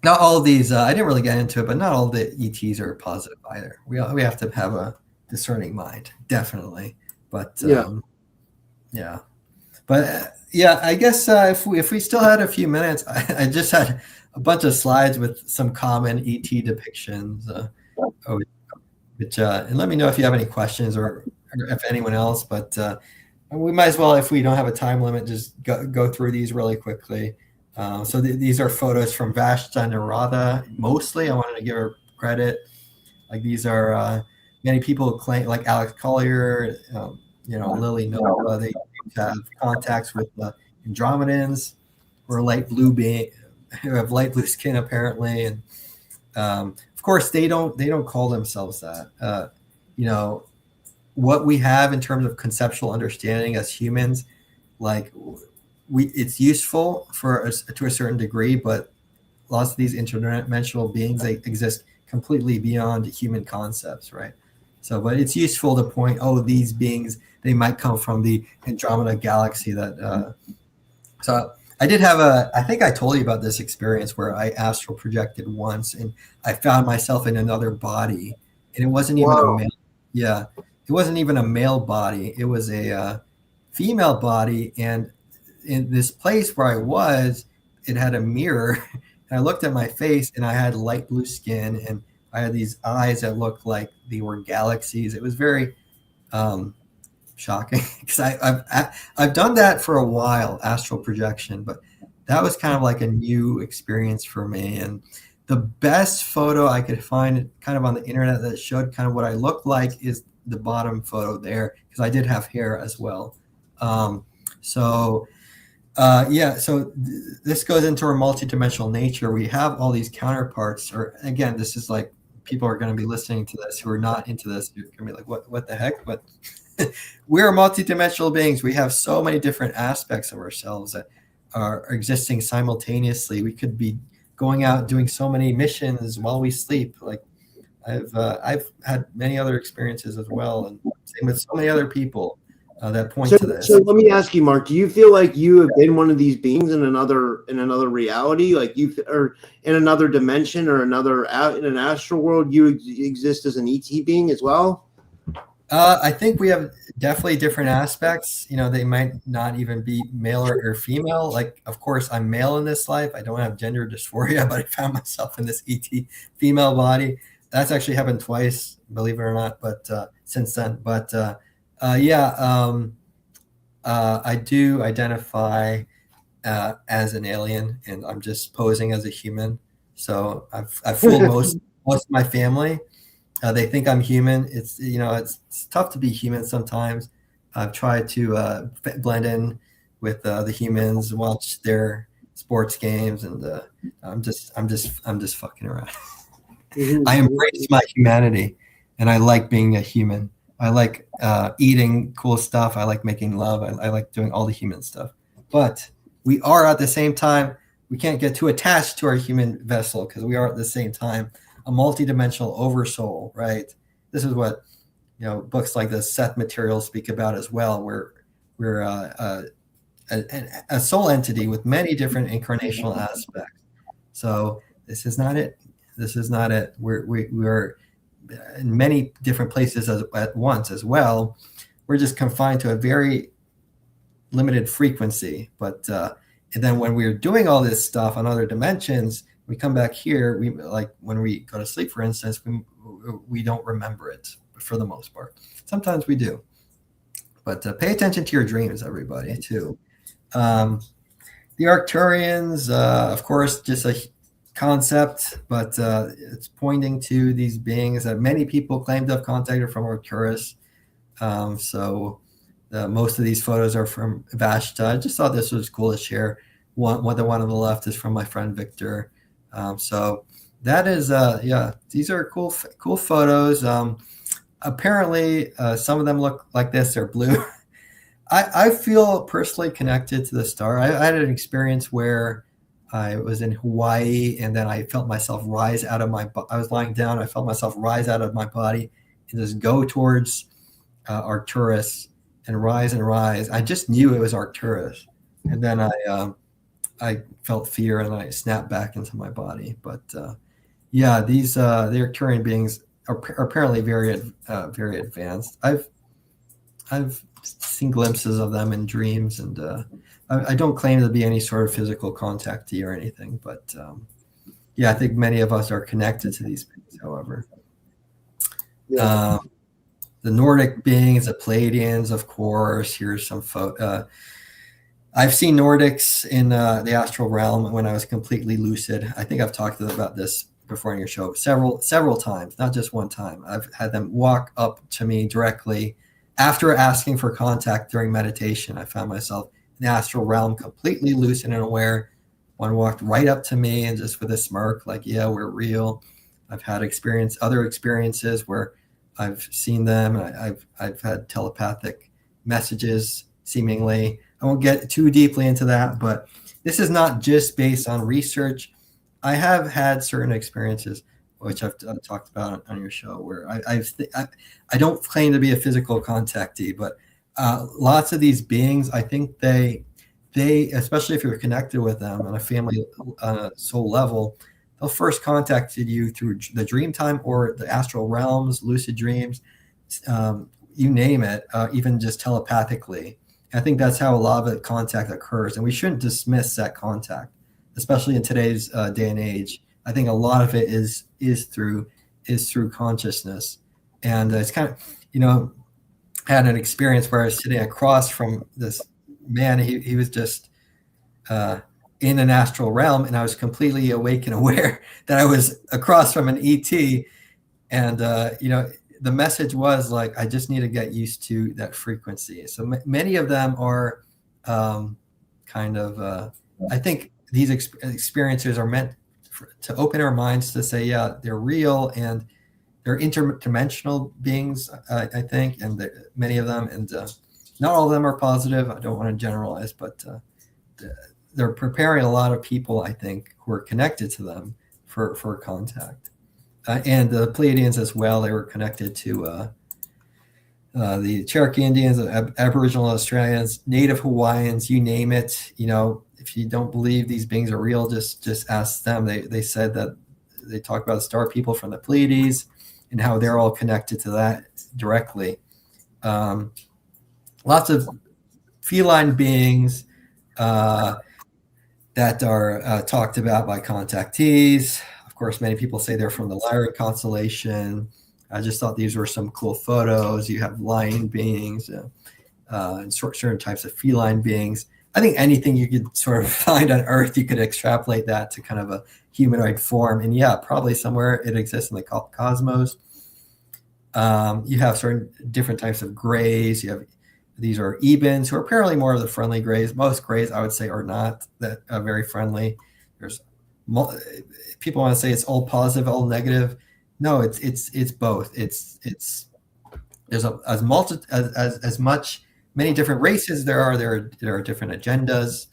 not all of these, I didn't really get into it, but not all the ETs are positive either. We have to have a discerning mind, definitely. But yeah. But I guess if we still had a few minutes, I just had a bunch of slides with some common ET depictions. And let me know if you have any questions or if anyone else. But we might as well, if we don't have a time limit, just go through these really quickly. So these are photos from Vashta Narada. Mostly, I wanted to give her credit. Like, these are many people claim, like Alex Collier, Lily Nova. They have contacts with Andromedans, who are light blue who have light blue skin apparently, and of course they don't call themselves that. What we have in terms of conceptual understanding as humans, like, it's useful to a certain degree, but lots of these interdimensional beings, they exist completely beyond human concepts, right? So, but it's useful to point, these beings, they might come from the Andromeda galaxy. So I did have I think I told you about this experience where I astral projected once, and I found myself in another body, and it wasn't even a male. Yeah, it wasn't even a male body. It was a female body, and in this place where I was, it had a mirror, and I looked at my face, and I had light blue skin, and I had these eyes that looked like they were galaxies. It was very shocking because I've done that for a while, astral projection, but that was kind of like a new experience for me. And the best photo I could find kind of on the internet that showed kind of what I looked like is the bottom photo there, because I did have hair as well. So this goes into our multidimensional nature. We have all these counterparts, or again, this is like, people are going to be listening to this who are not into this. You're going to be like, what the heck? But we're multidimensional beings. We have so many different aspects of ourselves that are existing simultaneously. We could be going out doing so many missions while we sleep. Like I've had many other experiences as well, and same with so many other people that point to this. So let me ask you, Mark, do you feel like you have been one of these beings in another reality, like or in another dimension, or in an astral world, you exist as an ET being as well? I think we have definitely different aspects. They might not even be male or female. Like, of course, I'm male in this life. I don't have gender dysphoria, but I found myself in this ET female body. That's actually happened twice, believe it or not, but since then. But I do identify as an alien, and I'm just posing as a human. So I've fooled most of my family. They think I'm human. It's tough to be human sometimes. I've tried to blend in with the humans, watch their sports games, and I'm just fucking around. I embrace my humanity, and I like being a human. I like eating cool stuff. I like making love. I like doing all the human stuff. But we are at the same time, we can't get too attached to our human vessel, because we are at the same time a multidimensional oversoul, right? This is what books like the Seth materials speak about as well. We're a soul entity with many different incarnational aspects. So this is not it. We're in many different places at once as well. We're just confined to a very limited frequency. But and then when we're doing all this stuff on other dimensions, we come back here. We, like when we go to sleep, for instance, we don't remember it for the most part. Sometimes we do. But pay attention to your dreams, everybody, too. The Arcturians, of course, just a concept, but it's pointing to these beings that many people claim to have contacted from Arcturus. So most of these photos are from Vashta. I just thought this was cool to share. The one on the left is from my friend Victor. So that is, these are cool photos. Apparently, some of them look like this. They're blue. I feel personally connected to the star. I had an experience where I was in Hawaii, and then I felt myself rise out of I was lying down. I felt myself rise out of my body and just go towards Arcturus and rise and rise. I just knew it was Arcturus. And then I felt fear, and I snapped back into my body. But these the Arcturian beings are apparently very advanced. I've seen glimpses of them in dreams, and I don't claim to be any sort of physical contactee or anything, but I think many of us are connected to these beings, however. The Nordic beings, the Pleiadians, of course. Here's some I've seen Nordics in the astral realm when I was completely lucid. I think I've talked about this before on your show several times, not just one time. I've had them walk up to me directly after asking for contact during meditation. I found myself in the astral realm completely lucid and aware. One walked right up to me and just with a smirk, like, yeah, we're real. I've had other experiences where I've seen them. I've had telepathic messages, seemingly. I won't get too deeply into that, but this is not just based on research. I have had certain experiences which I've talked about on your show, where I don't claim to be a physical contactee, but lots of these beings, I think they, especially if you're connected with them on a family soul level, they'll first contacted you through the dream time or the astral realms, lucid dreams, you name it, even just telepathically. I think that's how a lot of the contact occurs, and we shouldn't dismiss that contact, especially in today's day and age. I think a lot of it is through consciousness, and it's kind of, had an experience where I was sitting across from this man. He was just in an astral realm, and I was completely awake and aware that I was across from an ET, and the message was like, I just need to get used to that frequency. So many of them are I think these experiences are meant to open our minds to say, yeah, they're real, and they're interdimensional beings, I think, and many of them, and not all of them are positive. I don't want to generalize, but they're preparing a lot of people, I think, who are connected to them for contact. And the Pleiadians as well, they were connected to the Cherokee Indians, Aboriginal Australians, Native Hawaiians, you name it. If you don't believe these beings are real, just ask them. They said that they talk about the star people from the Pleiades and how they're all connected to that directly. Lots of feline beings that are talked about by contactees. Of course, many people say they're from the Lyra constellation. I just thought these were some cool photos. You have lion beings and certain types of feline beings. I think anything you could sort of find on Earth, you could extrapolate that to kind of a humanoid form. And yeah, probably somewhere it exists in the cosmos. You have certain different types of grays. These are ebens, who are apparently more of the friendly grays. Most grays, I would say, are not that very friendly. There's people want to say it's all positive, all negative. No, it's both. There's as much many different races there are different agendas.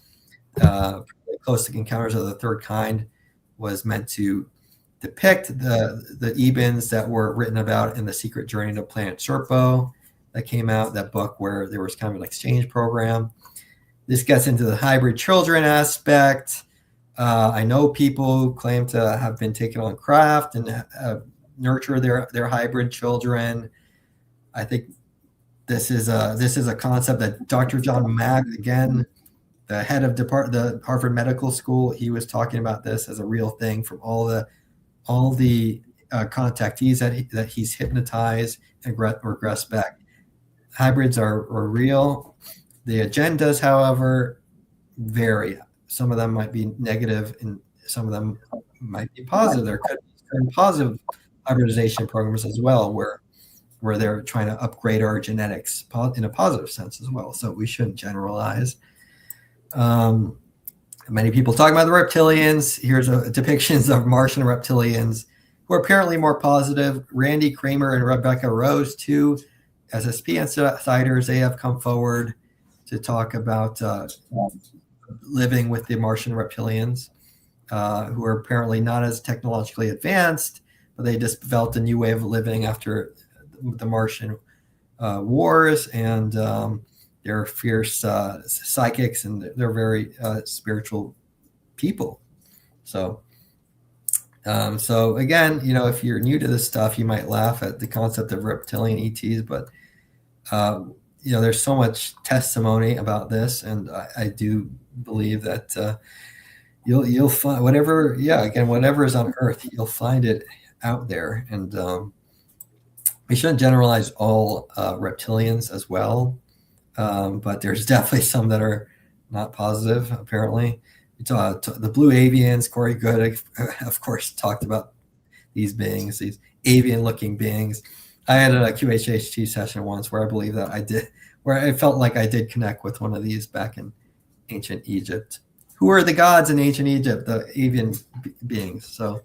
Close Encounters of the Third Kind was meant to depict the ebens that were written about in The Secret Journey to Planet Serpo that came out, that book where there was kind of an exchange program. This gets into the hybrid children aspect. I know people who claim to have been taken on craft and nurture their hybrid children. I think this is a concept that Dr. John Magg, again, the head of the Harvard Medical School, he was talking about this as a real thing from all the contactees that he's hypnotized and regressed back. Hybrids are real. The agendas, however, vary. Some of them might be negative, and some of them might be positive. There could be certain positive hybridization programs as well, where they're trying to upgrade our genetics in a positive sense as well. So we shouldn't generalize. Many people talk about the reptilians. Here's depictions of Martian reptilians who are apparently more positive. Randy Kramer and Rebecca Rose, two SSP insiders, they have come forward to talk about living with the Martian reptilians, who are apparently not as technologically advanced, but they just developed a new way of living after the Martian wars, and they're fierce psychics, and they're very spiritual people. So again, if you're new to this stuff, you might laugh at the concept of reptilian ETs, but there's so much testimony about this, and I do believe that you'll find whatever is on Earth, you'll find it out there. And we shouldn't generalize all reptilians as well, but there's definitely some that are not positive, apparently. The blue avians, Corey Good, of course, talked about these beings, these avian-looking beings. I had a QHHT session once where I felt like I did connect with one of these back in ancient Egypt. Who are the gods in ancient Egypt? The avian beings. So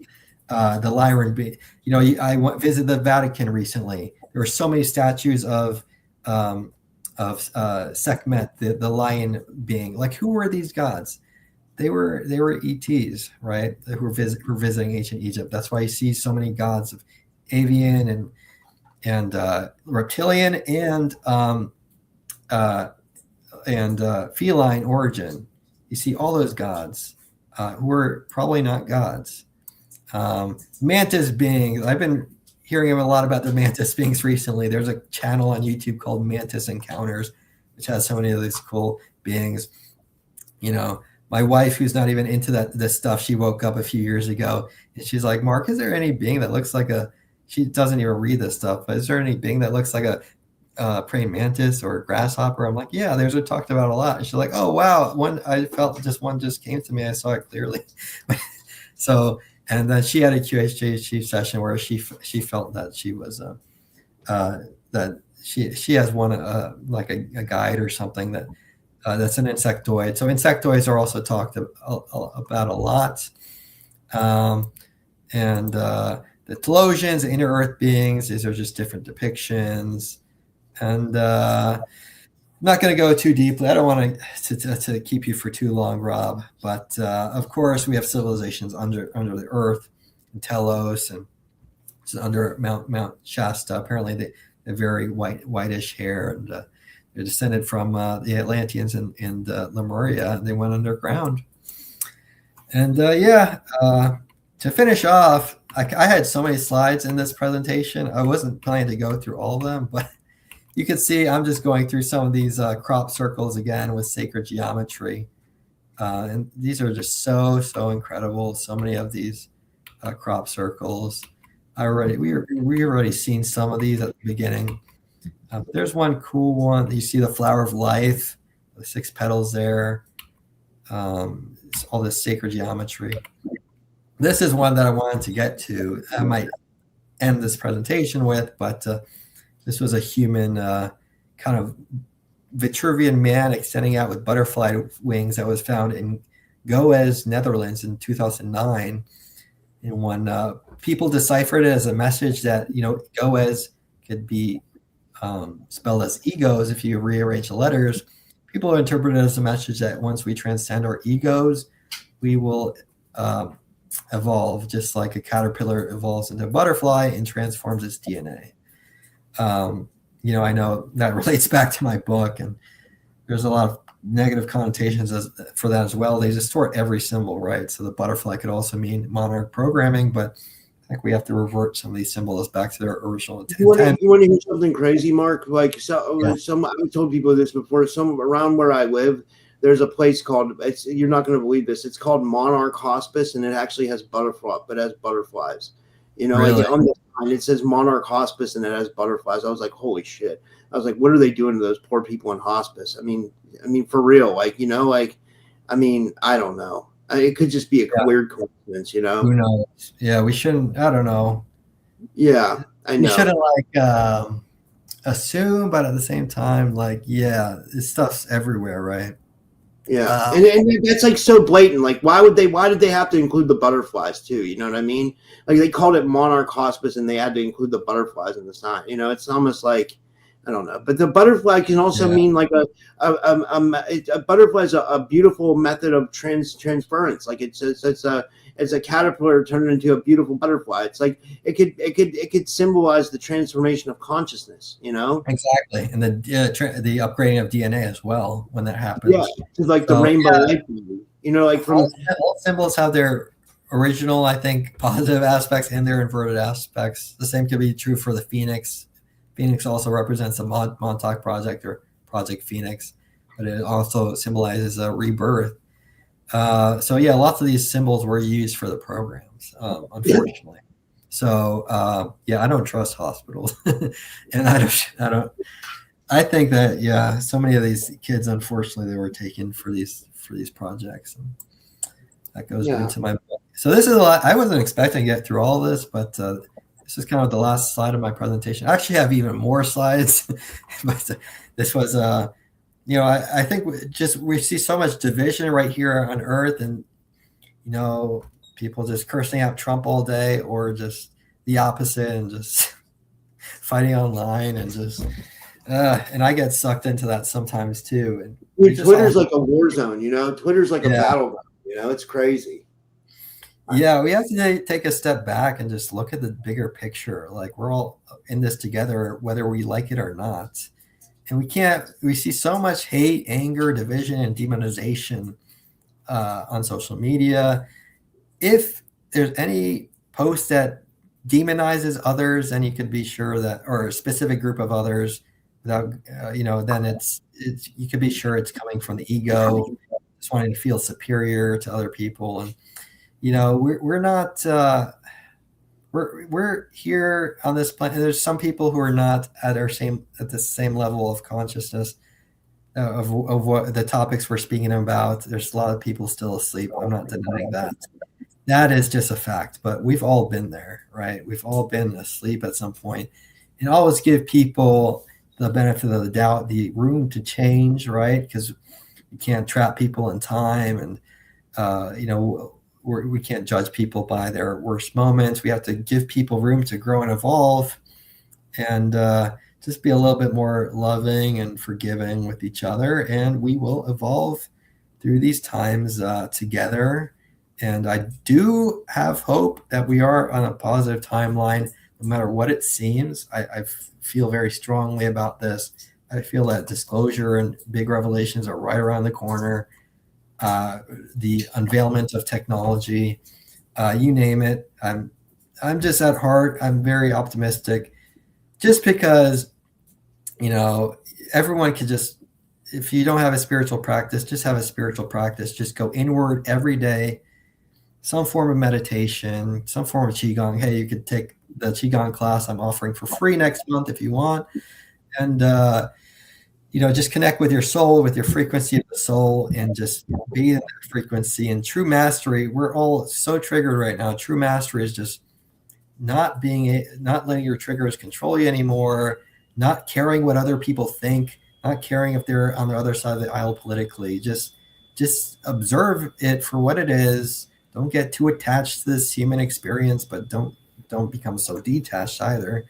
the Lyran being. I visited the Vatican recently. There were so many statues of Sekhmet, the lion being. Like, who were these gods? they were ETs, right? Who were visiting ancient Egypt. That's why you see so many gods of avian and reptilian and feline origin. You see all those gods who were probably not gods. Mantis beings. I've been hearing a lot about the mantis beings recently. There's a channel on YouTube called Mantis Encounters, which has so many of these cool beings. You know, my wife, who's not even into this stuff, she woke up a few years ago and she's like, Mark, is there any being that looks like she doesn't even read this stuff, but is there any being that looks like a praying mantis or a grasshopper? I'm like, yeah, there's talked about a lot. And she's like, oh, wow. One just came to me. I saw it clearly. So, and then she had a QHHG session where she felt that she was, that she has one, like a guide or something that's an insectoid. So insectoids are also talked about a lot. And the Telosians, the inner earth beings, these are just different depictions. And I'm not going to go too deeply. I don't want to keep you for too long, Rob. But of course, we have civilizations under the earth, in Telos, and under Mount Shasta. Apparently, they have very whitish hair, and they're descended from the Atlanteans and Lemuria. They went underground. And to finish off, I had so many slides in this presentation. I wasn't planning to go through all of them, but you can see I'm just going through some of these crop circles again with sacred geometry. And these are just so incredible. So many of these crop circles. We already seen some of these at the beginning. But there's one cool one. You see the flower of life, the 6 petals there. It's all this sacred geometry. This is one that I wanted to get to. I might end this presentation with, but this was a human kind of Vitruvian man extending out with butterfly wings that was found in Goes, Netherlands in 2009. And when people deciphered it as a message that, Goes could be spelled as egos if you rearrange the letters, people interpret it as a message that once we transcend our egos, we will evolve, just like a caterpillar evolves into a butterfly and transforms its DNA. I know that relates back to my book, and there's a lot of negative connotations for that as well. They distort every symbol, right? So the butterfly could also mean monarch programming, but I think we have to revert some of these symbols back to their original intent. You want to hear something crazy, Mark? Like I've told people this before. Around where I live, there's a place called, you're not going to believe this, it's called Monarch Hospice, and it actually has butterflies. Really? Like on the sign, it says Monarch Hospice, and it has butterflies. I was like, holy shit. I was like, what are they doing to those poor people in hospice? I mean, for real, I don't know. It could just be a weird coincidence, Who knows? Yeah, we shouldn't, I don't know. Yeah, I know. We shouldn't assume, but at the same time, this stuff's everywhere, right? Yeah, and that's like so blatant. Like, why did they have to include the butterflies too? You know what I mean? Like, they called it Monarch Hospice, and they had to include the butterflies in the sign. It's almost like, I don't know. But the butterfly can also mean like a butterfly is a beautiful method of transference. Like it's a caterpillar turned into a beautiful butterfly. It's like it could symbolize the transformation of consciousness. Exactly, and the upgrading of DNA as well when that happens. Yeah, it's like the rainbow light. Like from all symbols have their original, I think, positive aspects and their inverted aspects. The same could be true for the phoenix. Phoenix also represents the Montauk Project or Project Phoenix, but it also symbolizes a rebirth. Lots of these symbols were used for the programs, unfortunately. So I don't trust hospitals, and I think that so many of these kids, unfortunately, they were taken for these projects, and that goes into my book. So this is a lot. I wasn't expecting to get through all this, but this is kind of the last slide of my presentation. I actually have even more slides, but this was, I think we see so much division right here on Earth, and, people just cursing out Trump all day, or just the opposite, and just fighting online, and just, and I get sucked into that sometimes too. And Twitter's like a war zone, Twitter's like a battleground. It's crazy. Yeah, we have to take a step back and just look at the bigger picture. Like, we're all in this together, whether we like it or not. And we see so much hate, anger, division, and demonization on social media. If there's any post that demonizes others, then you could be sure that, or a specific group of others, without, then it's you could be sure it's coming from the ego, just wanting to feel superior to other people. And we're not we're here on this planet. There's some people who are not at the same level of consciousness of what the topics we're speaking about. There's a lot of people still asleep. I'm not denying that. That is just a fact. But we've all been there, right? We've all been asleep at some point. And always give people the benefit of the doubt, the room to change, right? Because you can't trap people in time, and we can't judge people by their worst moments. We have to give people room to grow and evolve, and just be a little bit more loving and forgiving with each other. And we will evolve through these times together. And I do have hope that we are on a positive timeline, no matter what it seems. I feel very strongly about this. I feel that disclosure and big revelations are right around the corner. The unveilment of technology, you name it. I'm just at heart, I'm very optimistic, just because, everyone could just, if you don't have a spiritual practice, just have a spiritual practice. Just go inward every day, some form of meditation, some form of Qigong. Hey, you could take the Qigong class I'm offering for free next month if you want. And, just connect with your soul, with your frequency of the soul, and just be in that frequency. And true mastery, we're all so triggered right now. True mastery is just not letting your triggers control you anymore, not caring what other people think, not caring if they're on the other side of the aisle politically. Just observe it for what it is. Don't get too attached to this human experience, but don't become so detached either.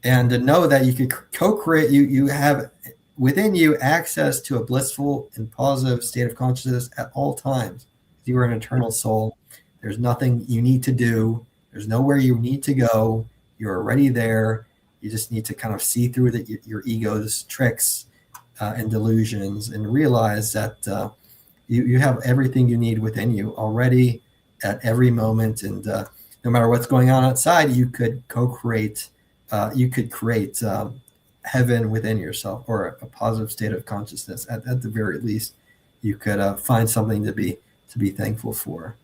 And to know that you could co-create, you have within you access to a blissful and positive state of consciousness at all times. You are an eternal soul. There's nothing you need to do. There's nowhere you need to go. You're already there. You just need to kind of see through your ego's tricks and delusions, and realize that you have everything you need within you already at every moment. And no matter what's going on outside, you could co-create. You could create heaven within yourself, or a positive state of consciousness. At the very least, you could find something to be thankful for.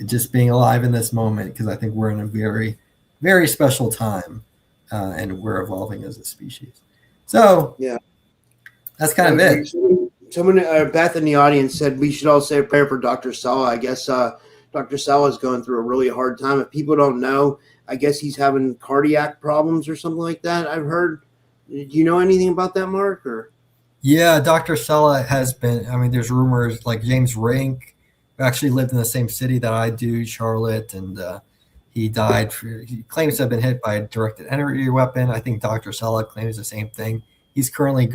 Just being alive in this moment, because I think we're in a very, very special time, and we're evolving as a species. So yeah, that's kind of it. Someone, Beth in the audience, said we should all say a prayer for Dr. Sala. I guess Dr. Sala is going through a really hard time. If people don't know, I guess he's having cardiac problems or something like that, I've heard. Do you know anything about that, Mark? Or? Yeah, Dr. Sala has been, there's rumors like James Rink, who actually lived in the same city that I do, Charlotte, and he died. He claims to have been hit by a directed energy weapon. I think Dr. Sala claims the same thing. He's currently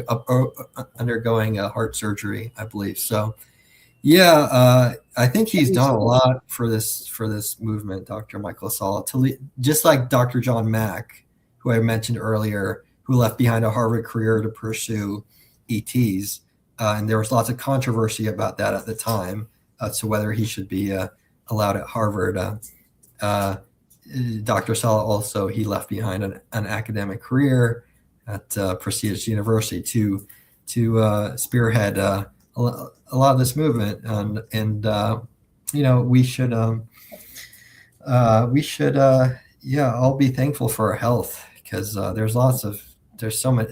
undergoing a heart surgery, I believe. So, yeah, I think he's done a lot for this movement, Dr. Michael Sala, just like Dr. John Mack, who I mentioned earlier, who left behind a Harvard career to pursue ETs. And there was lots of controversy about that at the time, to whether he should be allowed at Harvard. Dr. Sala also, he left behind an academic career at prestigious university to spearhead a lot of this movement, and we should all be thankful for our health, because there's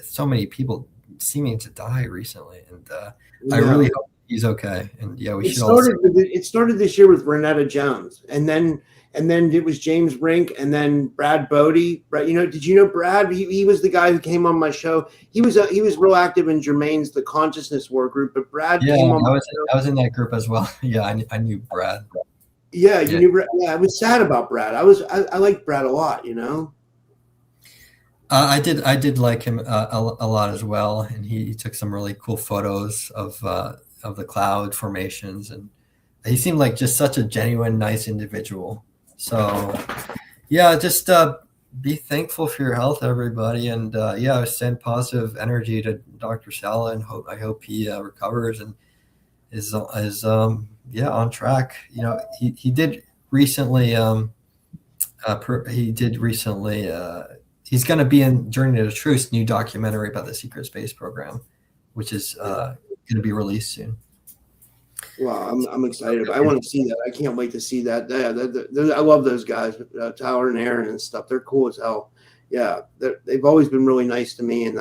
so many people seeming to die recently, and I really hope he's okay. And yeah, it started this year with Renetta Jones, and then it was James Rink, and then Brad Bodie. Right? Did you know Brad? He was the guy who came on my show. He was real active in Jermaine's The Consciousness War group. But Brad came on. I was in that group as well. Yeah, I knew Brad. Yeah, you knew Brad. Yeah, I was sad about Brad. I liked Brad a lot. I did like him a lot as well, and he took some really cool photos of the cloud formations, and he seemed like just such a genuine, nice individual. So yeah, just be thankful for your health, everybody. And yeah, send positive energy to Dr. Sala, and I hope he recovers and is yeah, on track. You know, he did recently he's going to be in Journey to the Truth's new documentary about the secret space program, which is going to be released soon. Wow, I'm excited. I want to see that. I can't wait to see that. Yeah, I love those guys, Tyler and Aaron and stuff. They're cool as hell. Yeah, they've always been really nice to me. And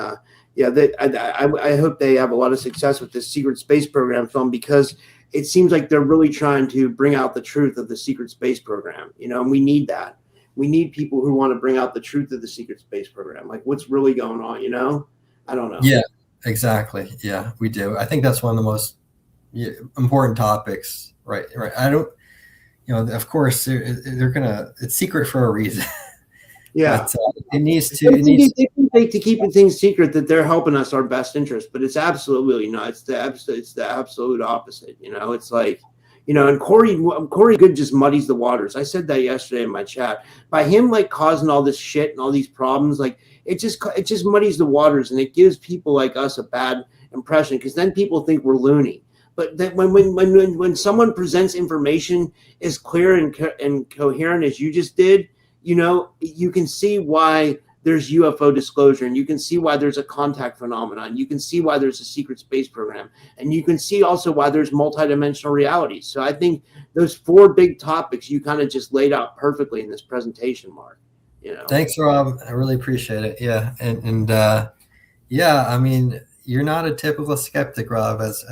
yeah, I hope they have a lot of success with this secret space program film, because it seems like they're really trying to bring out the truth of the secret space program. You know, and we need that. We need people who want to bring out the truth of the secret space program, like what's really going on. You know, I don't know. Yeah, exactly. Yeah, we do. I think that's one of the most important topics, right? I don't, you know, of course they're gonna, it's secret for a reason. Yeah, but, it needs to keep things secret, that they're helping us our best interest, but it's absolutely not. It's the absolute opposite. You know, it's like, you know, and Corey Good just muddies the waters. I said that yesterday in my chat. By him like causing all this shit and all these problems, like it just muddies the waters, and it gives people like us a bad impression, because then people think we're loony. But that when someone presents information as clear and coherent as you just did, you know, you can see why there's UFO disclosure, and you can see why there's a contact phenomenon. You can see why there's a secret space program, and you can see also why there's multidimensional realities. So I think those 4 big topics you kind of just laid out perfectly in this presentation, Mark. You know. Thanks, Rob. I really appreciate it. Yeah, and yeah, I mean, you're not a typical skeptic, Rob, as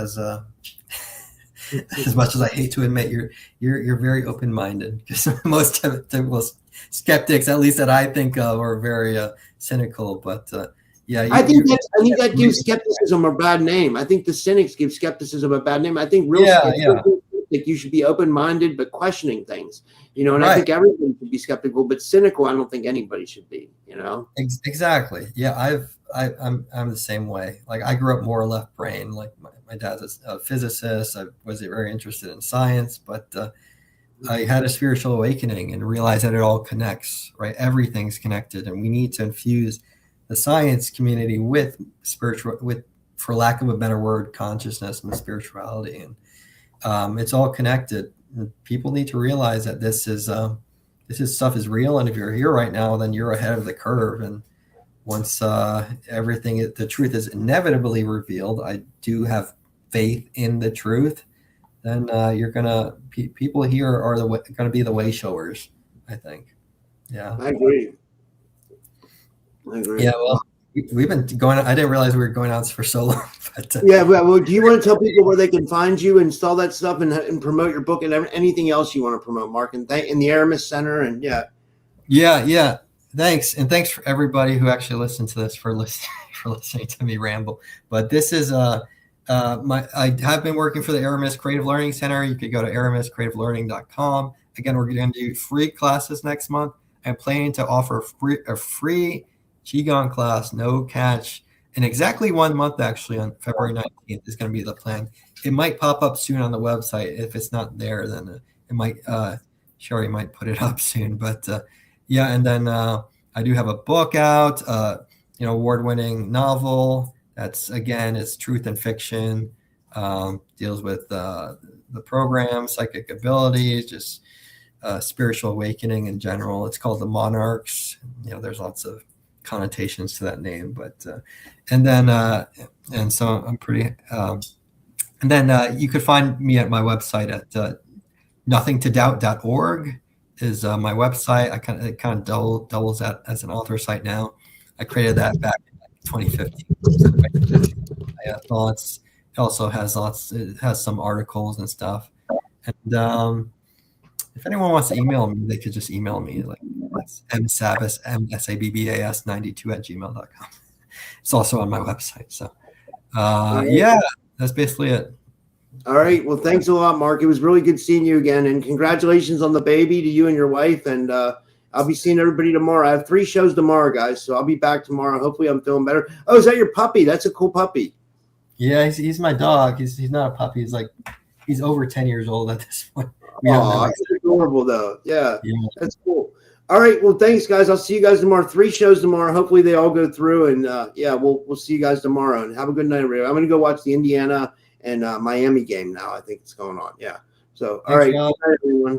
much as I hate to admit, you're very open-minded, because most typical skeptics, at least that I think of, are very cynical. But yeah, I think that gives skepticism a bad name. I think the cynics give skepticism a bad name. I think real skeptic, you should be open-minded but questioning things. You know, and I think everybody should be skeptical, but cynical, I don't think anybody should be. You know, exactly. Yeah, I'm the same way. Like, I grew up more left brain. Like my dad's a physicist. I was very interested in science, but I had a spiritual awakening and realized that it all connects, right? Everything's connected, and we need to infuse the science community with for lack of a better word, consciousness and spirituality. And it's all connected. People need to realize that this stuff is real. And if you're here right now, then you're ahead of the curve. And once the truth is inevitably revealed, I do have faith in the truth, then people here are gonna be the way showers, I think. Yeah, I agree. Yeah, well, we've been going. I didn't realize we were going on for so long. But yeah, well, do you want to tell people where they can find you and all that stuff, and promote your book and anything else you want to promote, Mark? And in the Aramis Center, and yeah. Thanks, and thanks for everybody who actually listened to this, for listening to me ramble. But this is I have been working for the Aramis Creative Learning Center. You could go to aramiscreativelearning.com. Again, we're going to do free classes next month. I'm planning to offer a free Qigong class, no catch, in exactly 1 month, actually, on February 19th is going to be the plan. It might pop up soon on the website. If it's not there, then it might, Sherry might put it up soon. But yeah, and then I do have a book out, award-winning novel. It's truth and fiction, deals with the program, psychic abilities, just spiritual awakening in general. It's called The Monarchs. There's lots of connotations to that name, but and so I'm pretty. And then you could find me at my website at nothingtodoubt.org is my website. It kind of doubles that as an author site now. I created that back in 2015. Thoughts. It also has it has some articles and stuff. And if anyone wants to email me, they could just email me. Like, that's msabbas, MSABBAS 92@gmail.com. It's also on my website. So yeah, that's basically it. All right. Well, thanks a lot, Mark. It was really good seeing you again, and congratulations on the baby to you and your wife. And I'll be seeing everybody tomorrow. I have 3 shows tomorrow, guys, so I'll be back tomorrow. Hopefully I'm feeling better. Oh, is that your puppy? That's a cool puppy. Yeah, he's my dog. He's not a puppy. He's like He's over 10 years old at this point. Oh, that's adorable, though. Yeah, Yeah. that's cool. All right, well, thanks, guys. I'll see you guys tomorrow. 3 shows tomorrow. Hopefully, they all go through, and we'll see you guys tomorrow. And have a good night, everybody. I'm going to go watch the Indiana and Miami game now. I think it's going on. Yeah. So, all right, good night, everyone.